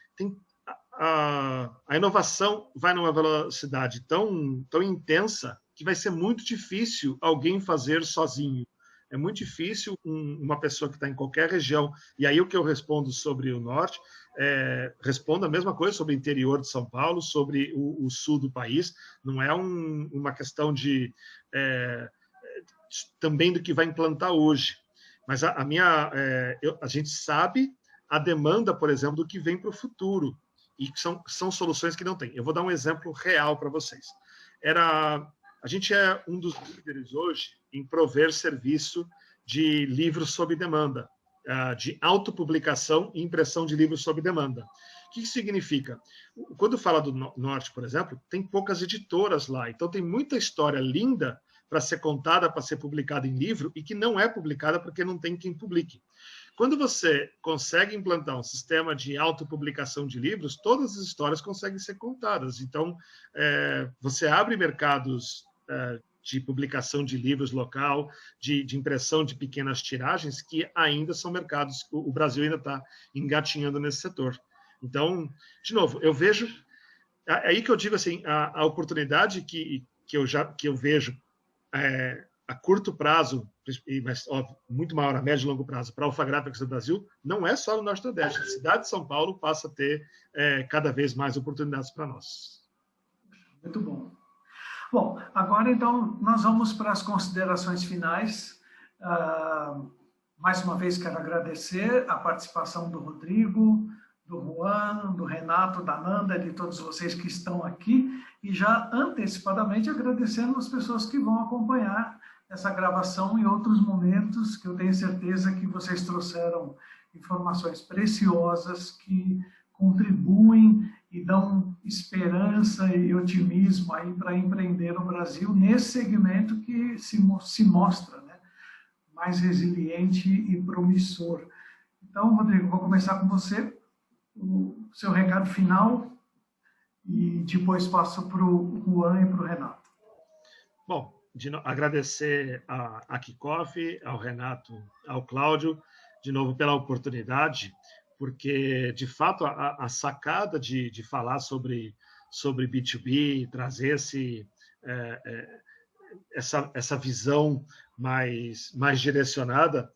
a inovação vai numa velocidade tão intensa que vai ser muito difícil alguém fazer sozinho. É muito difícil uma pessoa que está em qualquer região, e aí o que eu respondo sobre o norte, respondo a mesma coisa sobre o interior de São Paulo, sobre o sul do país, não é uma questão também do que vai implantar hoje, mas a gente sabe a demanda, por exemplo, do que vem para o futuro, e que são soluções que não tem. Eu vou dar um exemplo real para vocês. A gente é um dos líderes hoje em prover serviço de livros sob demanda, de autopublicação e impressão de livros sob demanda. O que isso significa? Quando fala do norte, por exemplo, tem poucas editoras lá, então tem muita história linda para ser contada, para ser publicada em livro, e que não é publicada porque não tem quem publique. Quando você consegue implantar um sistema de autopublicação de livros, todas as histórias conseguem ser contadas. Então, você abre mercados de publicação de livros local, de impressão de pequenas tiragens, que ainda são mercados, o Brasil ainda está engatinhando nesse setor. Então, de novo, eu vejo, aí que eu digo assim, a oportunidade que eu vejo a curto prazo, mas óbvio, muito maior a médio e longo prazo, para a Alpha Graphics do Brasil, não é só no Norte e Nordeste. A cidade de São Paulo passa a ter cada vez mais oportunidades para nós. Muito bom. Bom, agora então nós vamos para as considerações finais. Mais uma vez quero agradecer a participação do Rodrigo, do Juan, do Renato, da Nanda, de todos vocês que estão aqui, e já antecipadamente agradecendo as pessoas que vão acompanhar essa gravação em outros momentos, que eu tenho certeza que vocês trouxeram informações preciosas que contribuem e dão esperança e otimismo aí para empreender no Brasil nesse segmento que se mostra, né, mais resiliente e promissor. Então, Rodrigo, vou começar com você, o seu recado final, e depois passo para o Juan e para o Renato. Bom, agradecer a Kickoff, ao Renato, ao Cláudio, de novo pela oportunidade, porque, de fato, a sacada de falar sobre B2B, trazer essa visão mais direcionada,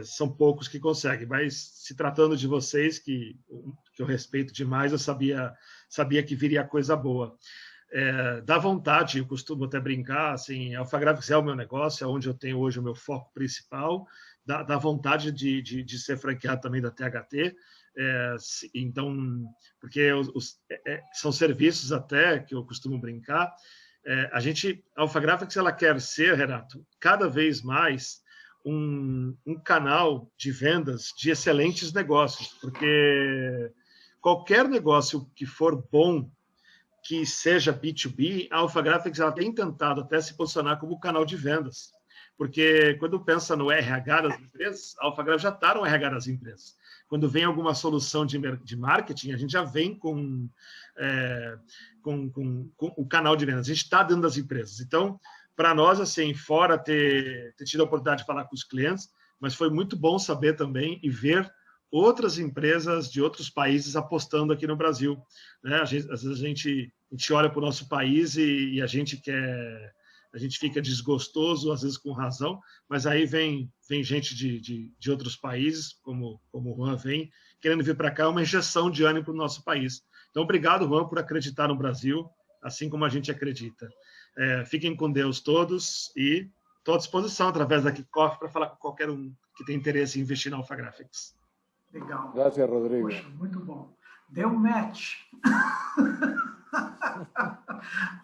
são poucos que conseguem, mas se tratando de vocês, que eu respeito demais, eu sabia que viria coisa boa. Dá vontade, eu costumo até brincar, assim, a Alpha Graphics é o meu negócio, é onde eu tenho hoje o meu foco principal, dá vontade de ser franqueado também da THT, então, porque são serviços até que eu costumo brincar, a Alpha Graphics, ela quer ser, Renato, cada vez mais um canal de vendas de excelentes negócios, porque qualquer negócio que for bom, que seja B2B, a Alpha Graphics ela tem tentado até se posicionar como canal de vendas, porque quando pensa no RH das empresas, a Alpha Graphics já está no RH das empresas. Quando vem alguma solução de marketing, a gente já vem com o canal de vendas, a gente está dentro das empresas. Então, para nós, assim, fora ter tido a oportunidade de falar com os clientes, mas foi muito bom saber também e ver outras empresas de outros países apostando aqui no Brasil. Né? Às vezes a gente olha para o nosso país e a gente fica desgostoso, às vezes com razão, mas aí vem gente de outros países, como o Juan vem, querendo vir para cá, é uma injeção de ânimo para o nosso país. Então, obrigado, Juan, por acreditar no Brasil, assim como a gente acredita. Fiquem com Deus todos e estou à disposição, através da Kickoff, para falar com qualquer um que tem interesse em investir na Alpha Graphics. Legal. Gracias, Rodrigo. Poxa, muito bom. Deu match.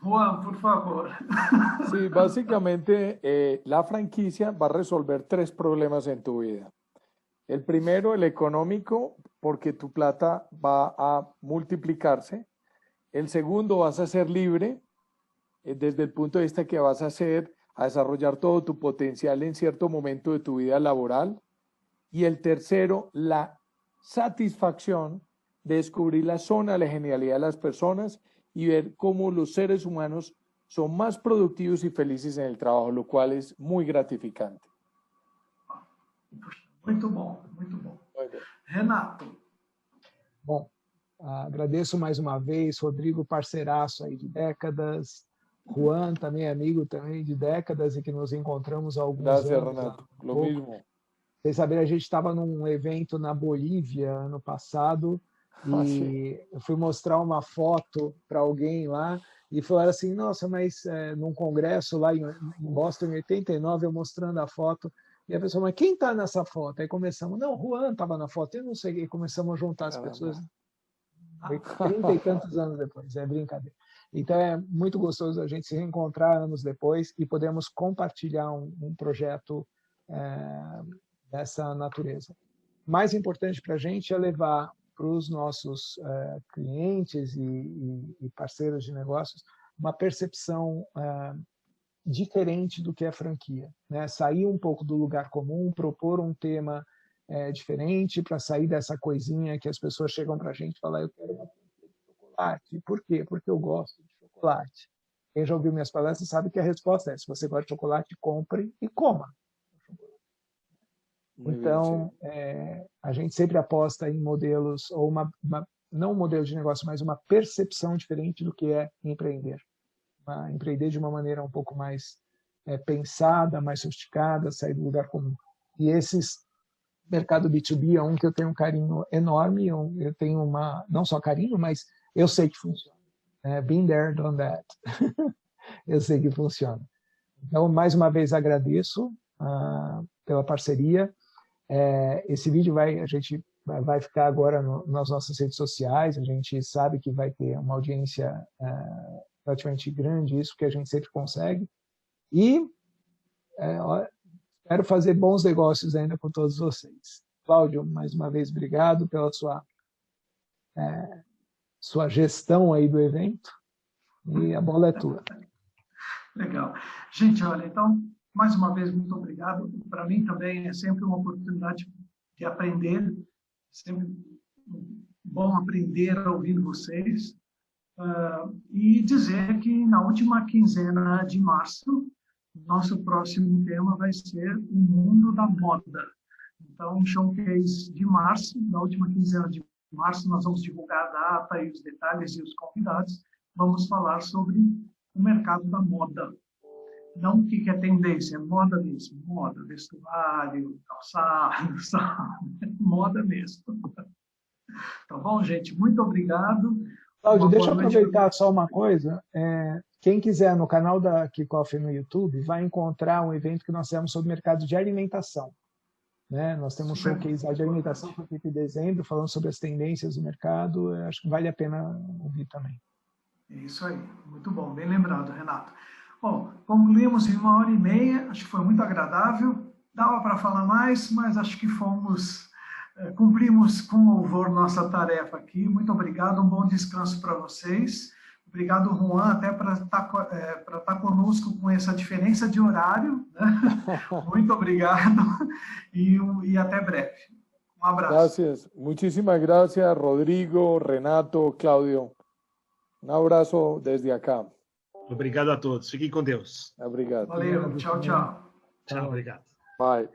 Juan, por favor. Sí, básicamente la franquicia va a resolver 3 problemas en tu vida. El primero, el económico, porque tu plata va a multiplicarse. El segundo, vas a ser libre, desde el punto de vista que vas a desarrollar todo tu potencial en cierto momento de tu vida laboral. Y el tercero, la satisfacción de descubrir la zona de la genialidad de las personas y ver cómo los seres humanos son más productivos y felices en el trabajo, lo cual es muy gratificante. Muito bom, muito bom. Renato. Bom, agradeço mais uma vez, Rodrigo, parceiraço aí de décadas, Juan, também amigo também de décadas e que nos encontramos há alguns anos. Renato. Lo mismo. Vocês saberem, a gente estava num evento na Bolívia ano passado e eu fui mostrar uma foto para alguém lá e falaram assim, nossa, mas num congresso lá em Boston, em 89, eu mostrando a foto, e a pessoa, mas quem está nessa foto? Aí começamos, não, Juan estava na foto, eu não sei, e começamos a juntar as pessoas, 30 e tantos anos depois, é brincadeira. Então é muito gostoso a gente se reencontrar anos depois e podemos compartilhar um projeto dessa natureza. Mais importante para a gente é levar para os nossos clientes e parceiros de negócios uma percepção diferente do que é franquia, né? Sair um pouco do lugar comum, propor um tema diferente para sair dessa coisinha que as pessoas chegam para a gente e falam, eu quero uma franquia de chocolate. Por quê? Porque eu gosto de chocolate. Quem já ouviu minhas palestras sabe que a resposta é, se você gosta de chocolate, compre e coma. Então, a gente sempre aposta em modelos, ou não um modelo de negócio, mas uma percepção diferente do que é empreender. Empreender de uma maneira um pouco mais pensada, mais sofisticada, sair do lugar comum. E esses mercado B2B é um que eu tenho um carinho enorme, eu tenho não só carinho, mas eu sei que funciona. Been there, done that. Eu sei que funciona. Então, mais uma vez, agradeço pela parceria. Esse vídeo a gente vai ficar agora nas nossas redes sociais, a gente sabe que vai ter uma audiência relativamente grande, isso que a gente sempre consegue, e espero fazer bons negócios ainda com todos vocês. Cláudio, mais uma vez, obrigado pela sua gestão aí do evento, e a bola é tua. Legal. Gente, olha, então, mais uma vez, muito obrigado. Para mim também é sempre uma oportunidade de aprender, sempre bom aprender ouvindo vocês. E dizer que na última quinzena de março, nosso próximo tema vai ser o mundo da moda. Então, um showcase de março, na última quinzena de março, nós vamos divulgar a data e os detalhes e os convidados. Vamos falar sobre o mercado da moda. Não o que é tendência, é moda mesmo. Moda, vestuário, calçado, moda mesmo. Tá bom, gente? Muito obrigado. Cláudio, deixa eu aproveitar só uma coisa. Quem quiser, no canal da Kickoff no YouTube, vai encontrar um evento que nós temos sobre mercado de alimentação. Né? Nós temos um showcase de alimentação que foi em dezembro, falando sobre as tendências do mercado. Acho que vale a pena ouvir também. É isso aí. Muito bom. Bem lembrado, Renato. Bom, concluímos em 1h30. Acho que foi muito agradável. Dava para falar mais, mas acho que cumprimos com louvor nossa tarefa aqui. Muito obrigado, um bom descanso para vocês. Obrigado, Juan, até para estar conosco com essa diferença de horário. Né? Muito obrigado e até breve. Um abraço. Gracias. Muchísimas gracias, Rodrigo, Renato, Claudio. Un abrazo desde acá. Obrigado a todos. Fiquem com Deus. Obrigado. Valeu, tchau, tchau. Tchau, obrigado. Bye.